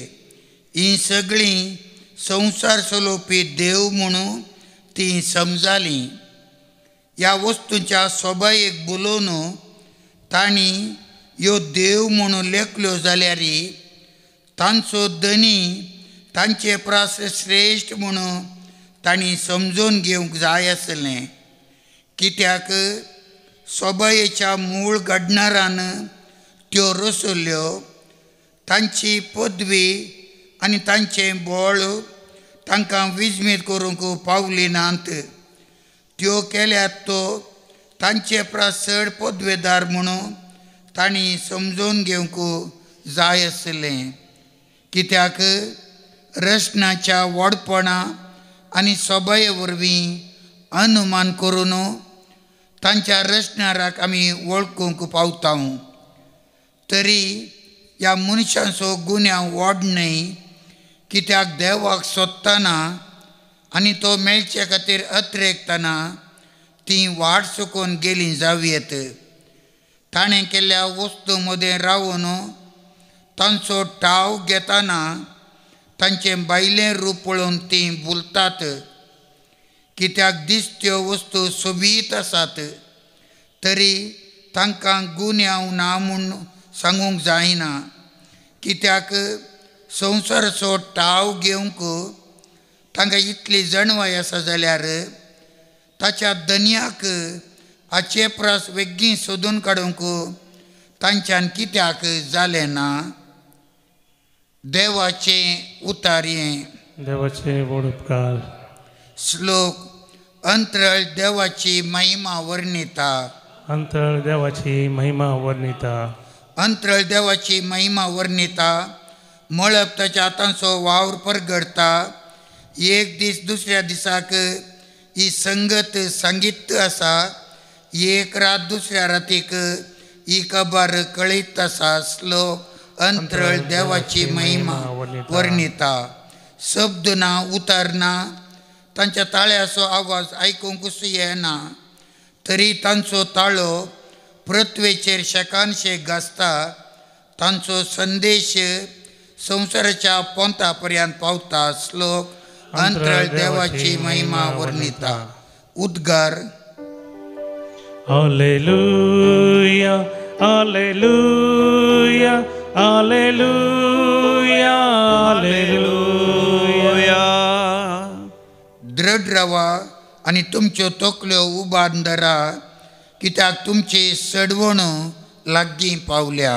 ही सगळीं संवसार चलोवपी देव म्हणून ती समजालीं ह्या वस्तूंच्या स्वभायेक बोलोवन तांणी ह्यो देव म्हणून लेखल्यो जाल्यार तांचो धनी तांचे प्रास श्रेश्ठ म्हणून तांणी समजून घेवंक जाय आसलें कित्याक स्वभायेच्या मूळ घडणारान त्यो रचल्यो तांची पदवी आनी तांचें बळ तांकां विजमीत करूंक पावली नात त्यो केल्यात तो तांचे प्रास चड पदवेदार म्हणून तांणी समजून घेवंक जाय आसलें कित्याक रचनाच्या व्हडपणा आनी स्वभाये वरवीं अनुमान करून तांच्या रचणाराक आमी वळखूंक पावता तरी ह्या मनशांचो गुन्यांव व्हड न्हय कित्याक देवाक सोदतना आनी तो मेळचे खातीर अत्रेकतना ती वाट चुकोवन गेलीं जावयेत ताणें केल्ल्या वस्तू मदें रावून तांचो ठाव घेतना तांचें भायलें रूप पळोवन तीं भुलतात कित्याक दिसत्यो वस्तू सोबीत आसात तरी तांकां गुन्यांव ना म्हूण सांगूंक जायना कित्याक संवसाराचो ठाव घेवंक तांकां इतली जणवाय आसा जाल्यार ताच्या धन्याक हाचे प्रास वेगळी सोदून काडूंक तांच्यान कित्याक जालें ना देवाचें उतारें देवाचे व्हड उपकार श्लोक अंतराळ देवाची महिमा वर्णिता अंतळ देवाची महिमा वर्णिता. अंतरळ देवाची महिमा वर्णिता. मळप ताच्या हातांचो वावर परगडता. एक दीस दुसऱ्या दिसाक ही संगत सांगित आसा. एक रात दुसऱ्या रातीक ही खबर कळीत आसा. श्लोक अंतरळ देवाची महिमा वर्णिता. शब्द ना उतार ना. तांच्या ताळ्याचो आवाज आयकूंकूच येना. तरी तांचो ताळो पृथ्वेचेर शेकानशे गाजता. तांचो संदेश संवसाराच्या पोंता पर्यंत पावता. श्लोक अंतरळ देवाची महिमा वर्णिता. उद्गार. Hallelujah hallelujah hallelujah hallelujah. दृढ रावा आनी तुमच्यो तकल्यो उबान धरा, कित्याक तुमची सडवण लागीं पावल्या.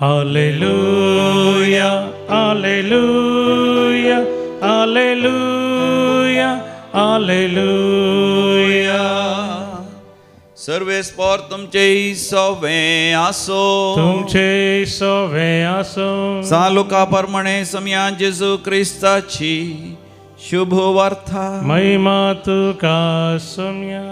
Hallelujah hallelujah hallelujah hallelujah. सर्वेस्पर तुमचे सवे आसो. तुमचे सवे आसो. सालुका प्रमाणे समया जेजू क्रिस्ताची शुभ वार्ता. महिमा तुका सोम्या.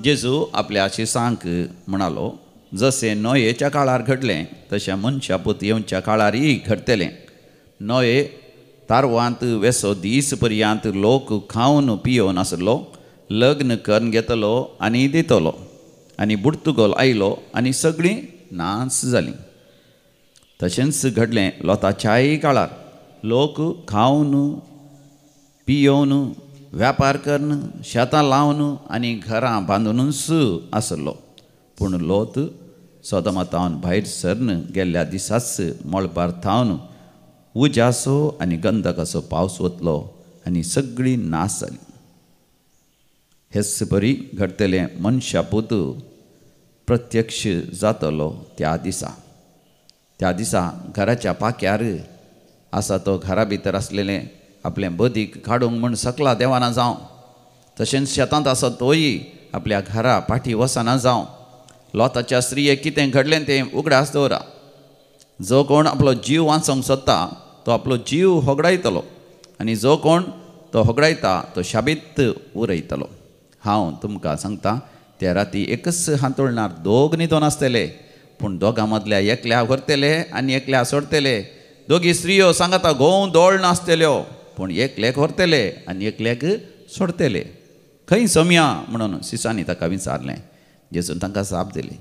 जेजू आपल्या शिसांक म्हणालो, जसे नोयेच्या काळार घडले तशें मनशा पूत येवच्या काळारय घडतलें. नोये तारवांत वेसो दीस पर्यंत लोक खावन पियोन आसलो, लग्न करून घेतलो आनी दितलो, आनी बुडतुगोल आयलो आनी सगळीं नास जालीं. तशेंच घडलें लोताच्याय काळार. लोक खावन पियोन व्यापार करून शेतां लावन आनी घरां बांदूनच आसलो. पूण लोत सोदोमातावन भायर सरन गेल्ल्या दिसाच मळबार थावन उजासो आनी गंधकाचो पावस वतलो आनी सगळीं नास जाली. हेच परी घडतलें मनशा पूत प्रत्यक्ष जातलो त्या दिसा. त्या दिसा घराच्या पाक्यार आसा तो घरा भितर आसलेलें आपलें बदीक काडूंक म्हूण सकला देवाना जावं. तशेंच शेतांत आसा तोय आपल्या घरा फाटी वसना जावं. लोताच्या स्त्रियेक कितें घडलें तें उगडास दवरा. जो कोण आपलो जीव वाचोवंक सोदता तो आपलो जीव होगडायतलो, आनी जो कोण तो होगडायता तो शाबीत उरयतलो. हांव तुमकां सांगता, त्या राती एकच हांतोळणार दोग न्हिदोन आसतले, पूण दोगां मदल्या एकल्या व्हरतले आनी एकल्या सोडटले. दोगी स्त्रियो सांगता घोव दोळ नासतल्यो, पूण एकल्याक व्हरतले आनी एकल्याक सोडतले. खंय सोमया म्हणून सिसांनी ताका विचारलें. जेजून तांकां जाप दिली,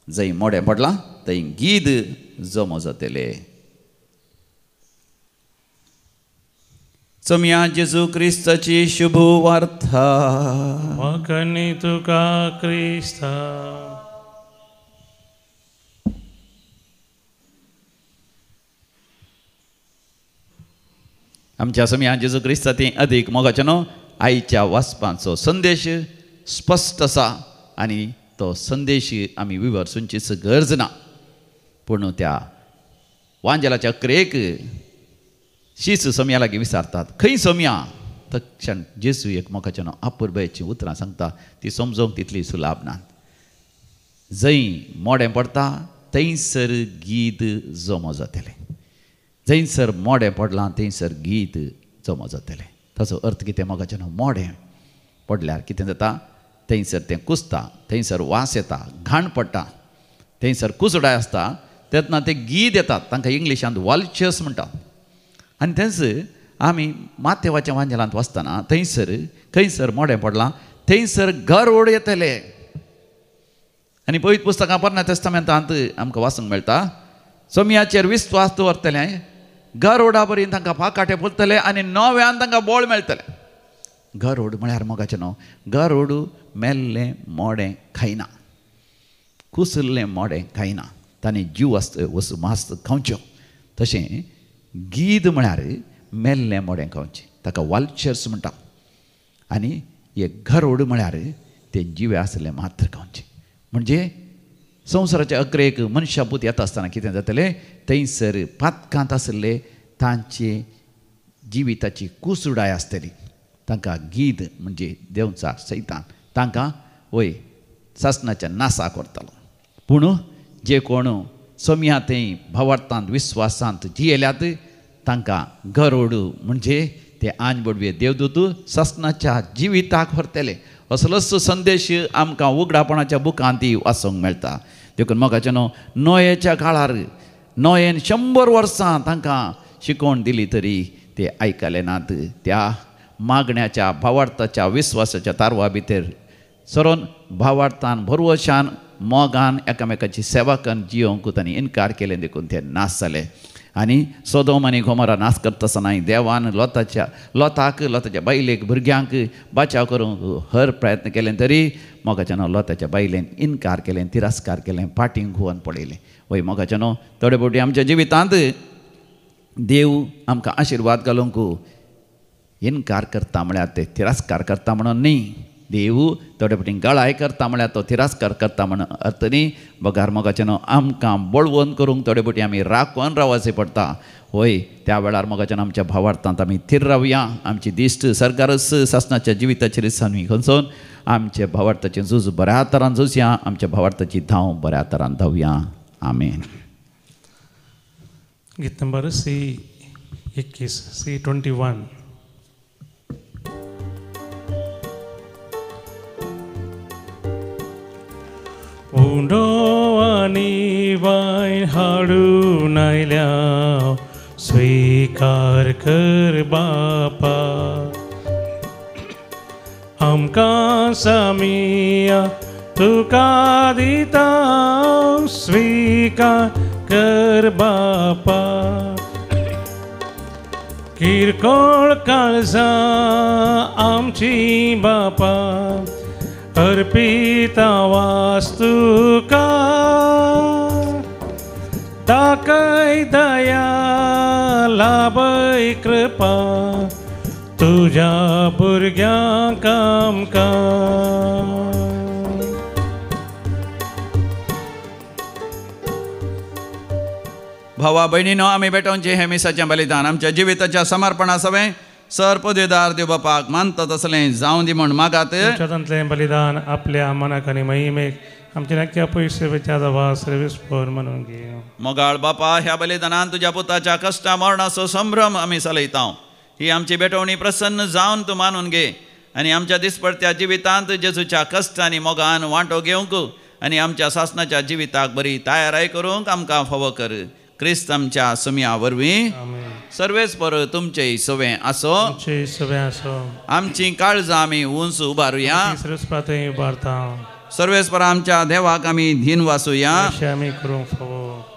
जंय मोडें पडलां थंय गीद जमो जातले. सोमया जेजू क्रिस्ताची शुभ वार्ता. वखणी तुका क्रिस्ता. आमच्या सोमया जेजू क्रिस्ताती अदीक मोगाचे न्हू. आईच्या वाचपाचो संदेश स्पश्ट आसा आनी तो संदेश आमी विवरसूंचीच गरज ना. पूण त्या वांजेलाच्या क्रेक शीच सोमया लागीं विचारतात, खंय सोमया? तक्षण जेजू एकमेकाच्या अपुर्बायेची उतरां सांगता. ती समजोवंक तितली सुलाभ ना. जंय मोडें पडटा थंयसर गीत जमो जातलें. जंयसर मोडें पडलां थंयसर गीत जमो जातलें. ताचो अर्थ कितें? मोगाचें मोडें पडल्यार कितें जाता? थंयसर तें कुसता, थंयसर वास येता, घाण पडटा, थंयसर कुसडाय आसता. तेन्ना ते गीत येतात, तांकां इंग्लिशांत वल्चर्स म्हणटात. आनी तेंच आमी माथेवाच्या वांजेलांत वचतना थंयसर खंयसर मोडें पडलां थंयसर गरोड येतले. आनी पवित्र पुस्तकां पोरण्या तेस्तामेंतांत आमकां वाचूंक मेळटा, सोमयाचेर विस्वास दवरतले, गरोडा बरी तांकां पाकाटे फुलतले आनी नव्यान तांकां बोळ मेळटलें. गरोड म्हळ्यार मोगाचें न्हू. गरोड मेल्लें मोडें खायना, कुसल्लें मोडें खायना, तांणी जीव आसत वस्तू मास्त खावच्यो. तशें गीद म्हळ्यार मेल्लें मोडें खावचें, ताका वाल्चर्स म्हणटा. आनी हे गरोड म्हळ्यार तें जिवे आसलें मात्र खावचें. म्हणजे संवसाराच्या अकरेक मनशा पूत येता आसतना कितें जातलें? थंयसर पातकांत आसले तांचे जिविताची कुसडाय आसतली. तांकां गीद म्हणजे देंवचार सैतान तांकां वय सासणाच्या नासा करतलो. पूण जे कोण सोम्यातय भावार्थांत विस्वासांत जियेल्यात तांकां गरोड म्हणजे ते आंजबडवे देवदूत सासणाच्या जिविताक व्हरतले. असलोच संदेश आमकां उगडापणाच्या बुकांत वाचूंक मेळटा. देखून मोगाचे न्हू, नोयेच्या काळार नोयेन 100 वर्सां तांकां शिकोवण दिली तरी ते आयकले नात. त्या मागण्याच्या भावार्थाच्या विस्वासाच्या तारवा भितर सरोन भावार्थान भरवशान मोगान एकामेकाची सेवा करून जियोंक तांणी इन्कार केले. देखून ते नाश जाले. आनी सोदोम आनी गोमोरा नाश करता आसतना देवान लोताच्या बायलेक भुरग्यांक बचाव करूंक हर प्रयत्न केले तरी मोगाच्या न्हू लोताच्या बायलेन इन्कार केलें, तिरस्कार केलें, फाटींक घुवन पडयलें. वय मोगाच्या न्हू, थोडे फावटी आमच्या जिवितांत देव आमकां आशिर्वाद घालूंक इन्कार करता म्हळ्यार ते तिरस्कार करता म्हणून न्ही. देव थोडे फावटी गळाय करता म्हळ्यार तो तिरस्कार करता म्हणून अर्थ न्ही. बगार मोगाचें न्हू, आमकां बळवून करूंक थोडे फावटी आमी राखून रावचें पडटा. होय, त्या वेळार मोगाचें आमच्या भावार्थांत आमी थीर रावया. आमची दिश्ट सरकारच सासणाच्या जिविताचेर आमी खंचोन आमच्या भावार्थाचें झूज बऱ्या तरान झुजया. आमच्या भावार्थाची धांव बऱ्या तरान धांवया. आमेन. गीत नंबर C21 C21. उंडोवानी वायन हाडून आयल्या स्वीकार कर बापा. आमकां सामिया तुका दिता स्वीकार कर बापा. किरकोळ काळजां आमची बापा अर्पिता वास्तुका. दाखय दया लाभय कृपा तुझ्या भुरग्यांक आमकां. भावा भयणीनो, आमी बेटोवचें हें मिसाचें बलिदान आमच्या जिविताच्या समर्पणा सवें सर पदवीदार देव बापाक मानता तसलें जावं दी म्हण मागात. तुमच्यातलें बलिदान आपल्या मनाक आनी महिमेक आमच्या नक्की पयशेच्या वास विस्फोर म्हणून घे. मोगाळ बापा, ह्या बलिदानान तुज्या पुताच्या कश्टा मरणाचो संभ्रम आमी चलयता. ही आमची बेटवणी प्रसन्न जावन तूं मानून घे आनी आमच्या दिसपडत्या जिवितांत जेजूच्या कश्टांनी मोगान वांटो घेवंक आनी आमच्या सासणाच्या जिविताक बरी तयाराय करूंक आमकां फावो कर. क्रिस्त आमच्या समिया वरवीं सर्वेस्पर तुमचेय सवें आसो. आमची काळजां आमी उंच उबारुया. सर्वेस्परा आमच्या देवाक आमी धीन वासुया.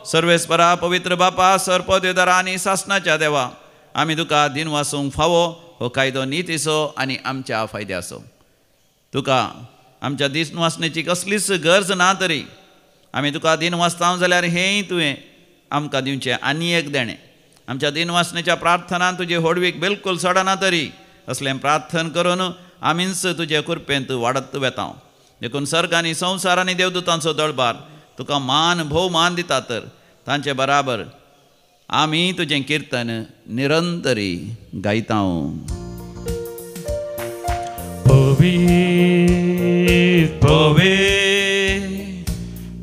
सर्वेस्परा पवित्र बापा, सरपदेदारा आनी सासणाच्या देवा, आमी तुका धीन वासूंक फावो. हो कायदो नितीचो आनी आमच्या फायद्याचो. तुका आमच्या दिन वासणेची कसलीच गरज ना तरी आमी तुका दिन वाचता जाल्यार हेंय तुवें आमकां दिवचें आनी एक देणें. आमच्या दिन वाचनेच्या प्रार्थनान तुजे होडवीक बिलकुल सोडना तरी असलें प्रार्थन करून आमीच तुजे कृपेंत वाडत वेता. देखून सर्ग आनी संवसार आनी देवदूतांचो दळबार तुका मान भोवमान दिता तर तांचे बराबर आमी तुजें किर्तन निरंतरी गायता.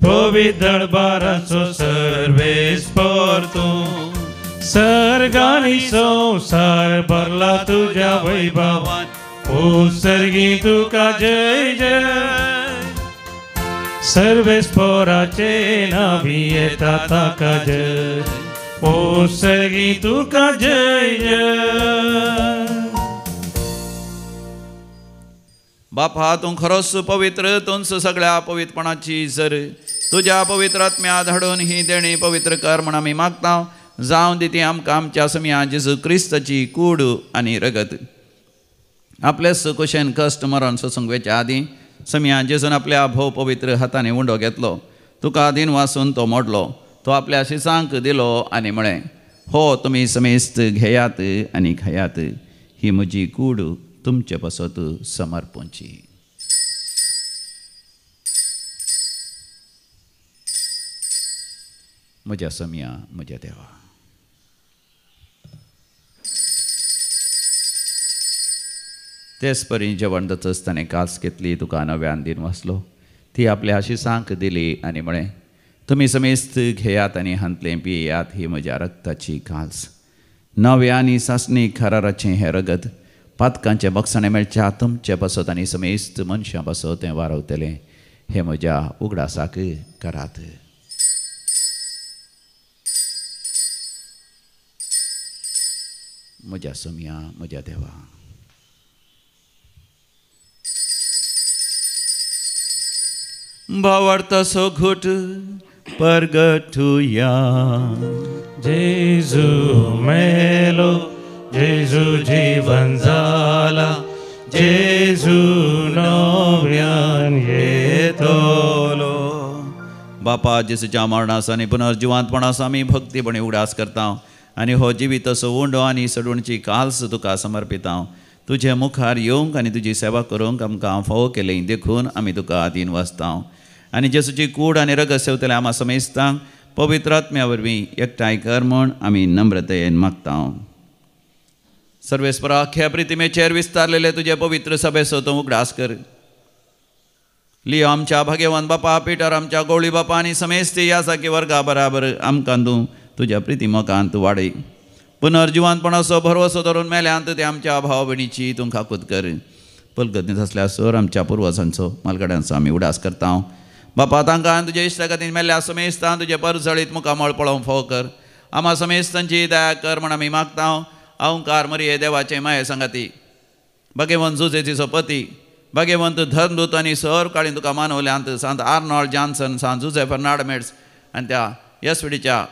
पवित्र दळबाराचो सर्वेस्पर तूं. सर्गानी संसार भरला तुझ्या वैभवान. ओ सर्गी तुका जय जय. सर्वेस्पराचे नावी येता ताका जय. ओ सर्गी तुका जय जय. बापा, तूं खरोच पवित्र, तूंच सगळ्या पवित्रपणाची जर तुज्या पवित्र आत्म्या धाडून ही देणी पवित्र कर म्हण आमी मागता. जावं दी ती आमकां आमच्या समिया जेजू क्रिस्ताची कूड आनी रगत. आपलेच कुशेन कश्ट मरण सोसूंक वेच्या आदीं समिया जेजून आपल्या भोव पवित्र हातांनी उंडो घेतलो. तुका दिन वासून तो मोडलो. तो आपल्या शिसांक दिलो आनी म्हळें, हो तुमी समेस्त घेयात आनी खायात. ही म्हजी कूड तुमचे पासत समर्पूंची. म्हज्या समिया, म्हज्या देवा. तेच परी जेवण दच आसतना कास घेतली. तुका नव्यान दिन वाचलो. ती आपल्या आशिसांक दिली आनी म्हळें तुमी समेस्त घेयात आनी हांतलें पियेयात ही म्हज्या रक्ताची काल्स नवे आनी सासणीक खाराराचें हें रगत पातकांचें बक्षणें मेळच्या तुमचे बसत आनी समेस्त मनशां बसत तें वारवतलें हे म्हज्या उगडासाक करात. म्हज्या सोम्या म्हज्या देवा भावार्थाचो घोट परगटुया. जेजू मेलो जेजू जीवन जाला जेजू नव्यान येतलो. बापा जेसूच्या मरणासा आनी पुनर्जिवांतपणासा आमी भक्तीपणे उगडास करता आनी हो जिवीत असो उंडो आनी सडवणची काल्स तुका समर्पिता. तुजे मुखार येवंक आनी तुजी सेवा करूंक आमकां फावो केलें देखून आमी तुका आदीन वाचता आनी जेसूची कूड आनी रगत सेवतले आम्हा समेस्तांक पवित्र आत्म्या वरवीं एकठांय कर म्हूण आमी नम्रतेन मागता. सर्वेस्परा अख्ख्या प्रितिमेचेर विस्तारलेले तुजे पवित्र सभेचो तूं उगडास कर. लियो आमच्या भाग्यवान बापा पिटर आमच्या गवळी बापा आनी समेस्त ह्या सारकी वर्गा बराबर आमकां तूं तुज्या प्रितिमकांत वाडय. पुनर्जिवांतपणाचो भरवसो धरून मेल्यांत ते आमच्या भाव भयणीची तूं खाकूत कर. पलगतीत असल्या सर आमच्या पुर्वजांचो मालगड्यांचो आमी उडास करता. बापा तांकां तुजे इश्टगतीन मेल्ल्या समेस्तां तुजे परजळीत मुखामळ पळोवंक फावो कर. आम्हा समेस्तांची दया कर म्हण आमी मागता. अहंकार मरिये देवाचे माये संगाती भगवंत जुजेचो पती भगवंत धर्मदूत आनी सर काळीन तुका मानवल्यांत सांत आर्नॉल्ड जॉन्सन सांत जुझे फर्नांडमेट्स आनी त्या येसविडीच्या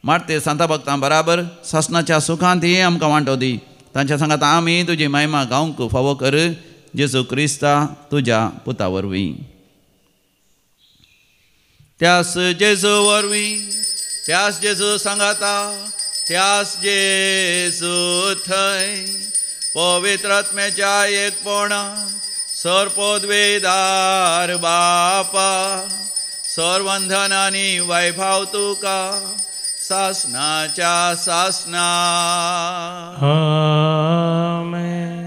मारते सांता भक्तां बराबर सासणाच्या सुखांत ही आमकां वांटो दी. तांच्या सांगात आमी तुजी महिमा गावंक फावो कर. जेजू क्रिस्ता तुज्या पुता वरवीं. त्यास जेजू वरवीं त्यास जेजू सांगाता त्यास जेजू थंय पवित्र आत्म्याच्या एकपणा सरपोद्वेदार बापा सर्वंधन आनी वैभव तुका सासणाच्या सासणा. आमेन.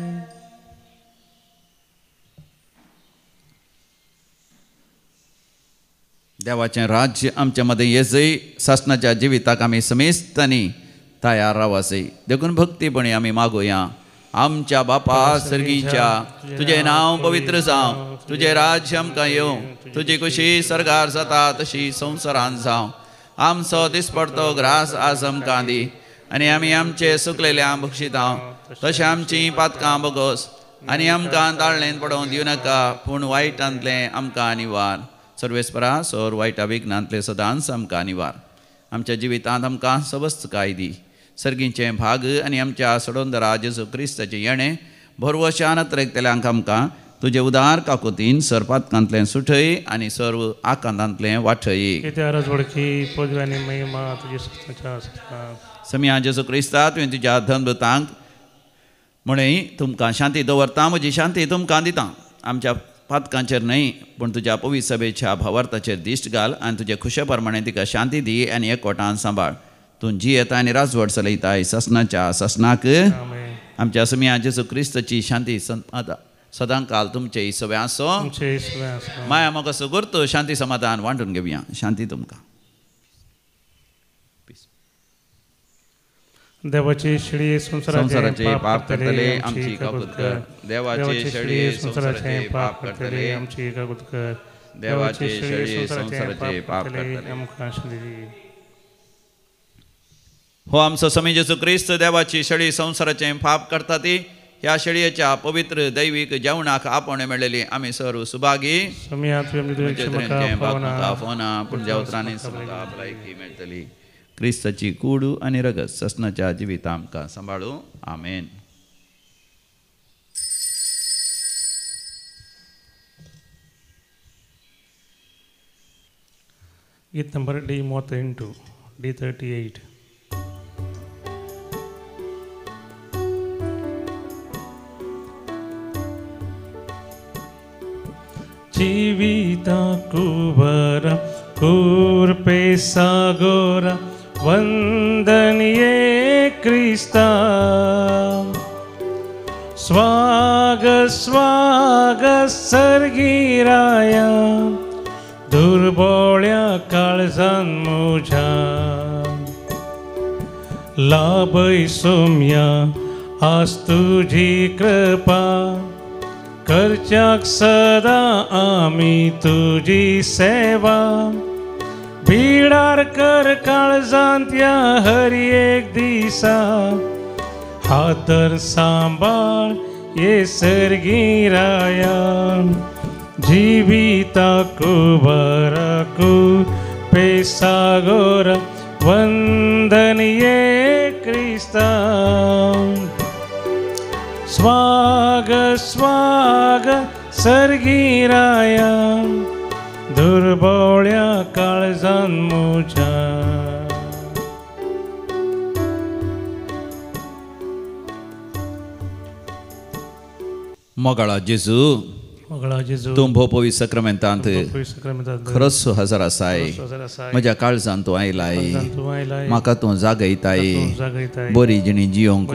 देवाचें राज्य आमच्या मदें येजय सासणाच्या जिविताक आमी समेस्तांनी तयार रावासय देखून भक्तीपणी आमी मागुया. आमच्या बापा सर्गीच्या तुजें नांव पवित्र जावं तुजें राज्य आमकां येवं तुजी खुशी सरगार जाता तशी संवसारांत जावं. आमचो दिसपडतो ग्रास आज आमकां दी आनी आमी आमचे सुकलेल्यांक बक्षिता तशें आमचीं पातकां बोगोस आनी आमकां ताळणेंत पडोवंक दिवं नाका पूण वायटांतलें आमकां निवार. सर्वेस्परा सोर वायटा विघ्नांतले सदांच आमकां निवार. आमच्या जिवितांत आमकां सबस्त काय दी. सर्गींचे भाग आनी आमच्या सडोंदरा जेजू क्रिस्ताचें येणें भरवशान त्रेकतेल्यांक आमकां तुजे उदार काकुतीन सरपातकांतलें सुठय आनी सर्व आकांतांतलें वाठय. कित्या रजवडकी पदवी आनी महिमा तुजी सत्याच्या सम्या जेजू क्रिस्ता तुवें तुज्या धनभतांक म्हणे तुमकां शांती दवरता म्हजी शांती तुमकां दिता. आमच्या पातकांचेर न्हय पूण तुज्या पवित्र सभेच्या भावार्थाचेर दिश्ट घाल आनी तुजे खुशे प्रमाणे तिका शांती दी आनी एकवटान सांबाळ. तूं जी येता आनी राजवट चलयताय ससनाच्या ससनाक. आमच्या सम्या जेजू क्रिस्ताची शांती सदां काल तुमचे सगळ्यां आसो. माया मोग असो गुर्त शांती समाधान वांटून घेवया. शांती तुमकां. देवाची शिडी संसाराचे पाप करतले आमची काकूत कर. देवाची शिडी संसाराचे पाप करतले आमची काकूत कर. देवाची शिडी संसाराचे पाप करतले आमकां शिडी. हो आमचो स्वामी जेजू क्रिस्त देवाची शेळी संसाराचे पाप करता ती ह्या शेळयेच्या पवित्र दैवीक जेवणाक आपण मेळलेली आमी सर्व सुभागी पूण जेवत्रांनी भलायकी मेळटली. क्रिस्ताची कूड आनी रगत ससनाच्या जिवितां आमकां सांबाळूं. आमेन. गीत नंबर D38 D38. जीविताकु वरं कुर्पे सागोरा वंदनीये क्रिस्ता. स्वागत स्वागत सर्गीराया दुर्बोळ्या काळजान मुझ्या लाभय सोम्या आज तुझी कृपा करच्याक सदा आम्ही तुझी सेवा भिडार कर काळजांत्या हरी एक दिसा हातर सांभाळ ये सर्गीराया जीविताकू बराकू पेसागोर वंदन ये क्रिस्ता स्वागत स्वागत सर्गीराया दुर्बोळ्या काळजान मुझ्या मोगाळा जेजू मोगळा जेजू तूं भोवपवी सक्रामेंतांत खरोच हजर आसाय म्हज्या काळजांत तूं आयलाय म्हाका तूं जागयताय बरी जिणी जियोंक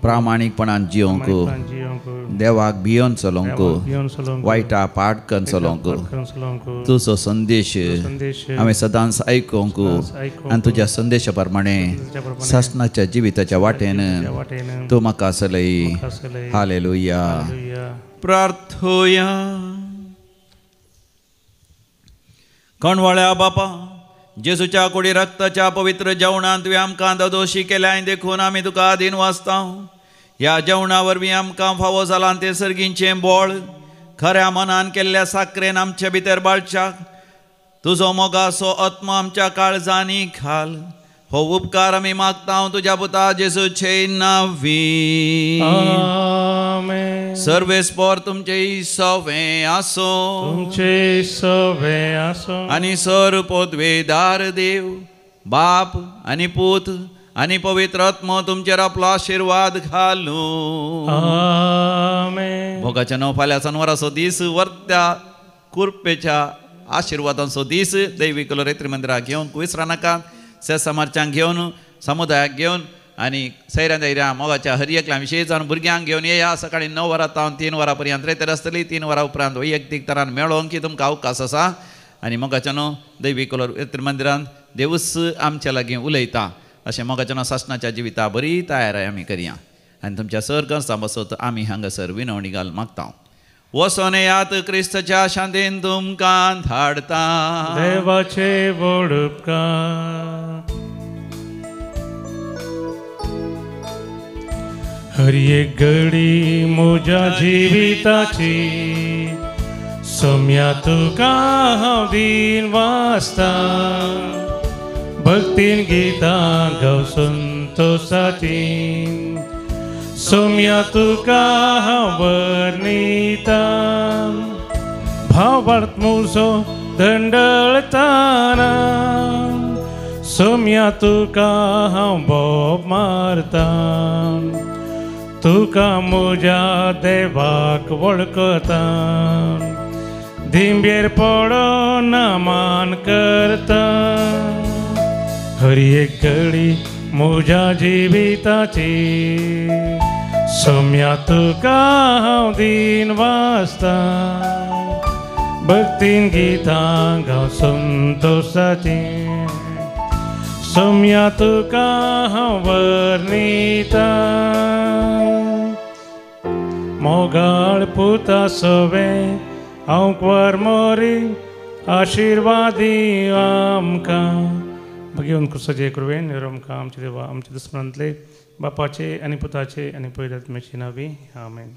प्रामाणीकपणान जियोंक देवाक भियोन चलोंक वायटा पाड करून चलोंक तुजो संदेश हांवें सदांच आयकोंक आनी तुज्या संदेशा प्रमाणे सासणाच्या जिविताच्या वाटेन तूं म्हाका चलय हालेलुया प्रार्थोया कणवळ्या बापा जेजूच्या कुडी रक्ताच्या पवित्र जेवणांत तुवें आमकां दोशी केल्याय देखून आमी तुका आदीन वाचता ह्या जेवणा वरवीं आमकां फावो जालां ते सर्गींचें बोळ खऱ्या मनान केल्ल्या साखरेन आमचे भितर बाळच्याक तुजो मोगाचो आत्मा आमच्या काळजांनी घाल हो उपकार आमी मागता तुज्या पुता जेजूचे नांवी आमेन सर्वेस्पर तुमचे सवे आसो तुमचे सवे आसो आनी सर्वपोतवेदार देव बाप आनी पूत आनी पवित्र आत्मा तुमचेर आपलो आशीर्वाद घालूं आमेन भोगाच्या णव फाल्यां वराचो दीस वर्त्या कुरपेच्या आशिर्वादांचो दीस दैवीक रेत्री मंदिराक घेवन विसरा नाका समारच्यांक घेवन समुदायाक घेवन आनी सैऱ्या दैऱ्या मोगाच्या हर एकल्या विशयी जावन भुरग्यांक घेवन येया सकाळीं 9 वरां तावन 3 वरां पर्यंत रेतर आसतली 3 वरां उपरांत वैयक्तीक तरान मेळोवंक की तुमकां अवकाश आसा आनी मोगाच्या न्हू दैवीक रेत्री मंदिरांत देवूच आमच्या लागीं उलयता अशें मोगाच्या न्हू सासणाच्या जिविता बरी तयारी आमी करया आनी तुमच्या सर्गस्तां बसत आमी हांगासर विनवणी घाल मागता वसोन येयात क्रिस्ताच्या शांतीन तुमकां धाडता देवाचे व्हड उपकार हर एक घडी म्हज्या जिविताची सोम्या तुका हांव दिन वाचता भक्तीन गितां गाव संतोषाची सोम्या तुका हांव वर्णिता भावार्थ म्हजो दंडळताना सोम्या तुका हांव बोब मारता तुका म्हज्या देवाक वळखता दिंबेर पडोन मान करता हर एक घडी म्हज्या जिविताची सोम्या तुका हांव दिन वाचता भक्तीन गितां गाव संतोषाची सोम्या तुका हांव वर्णिता मोगाळ पुता सवे हांव क्वार मोरी आशिर्वादी आमकां घेवन सजे करुवेन आमकां आमचे देवा आमचे दुस्मनांतले बापाचे आनी पुताचे आनी पवित्र आत्म्याचे नांवी आमेन.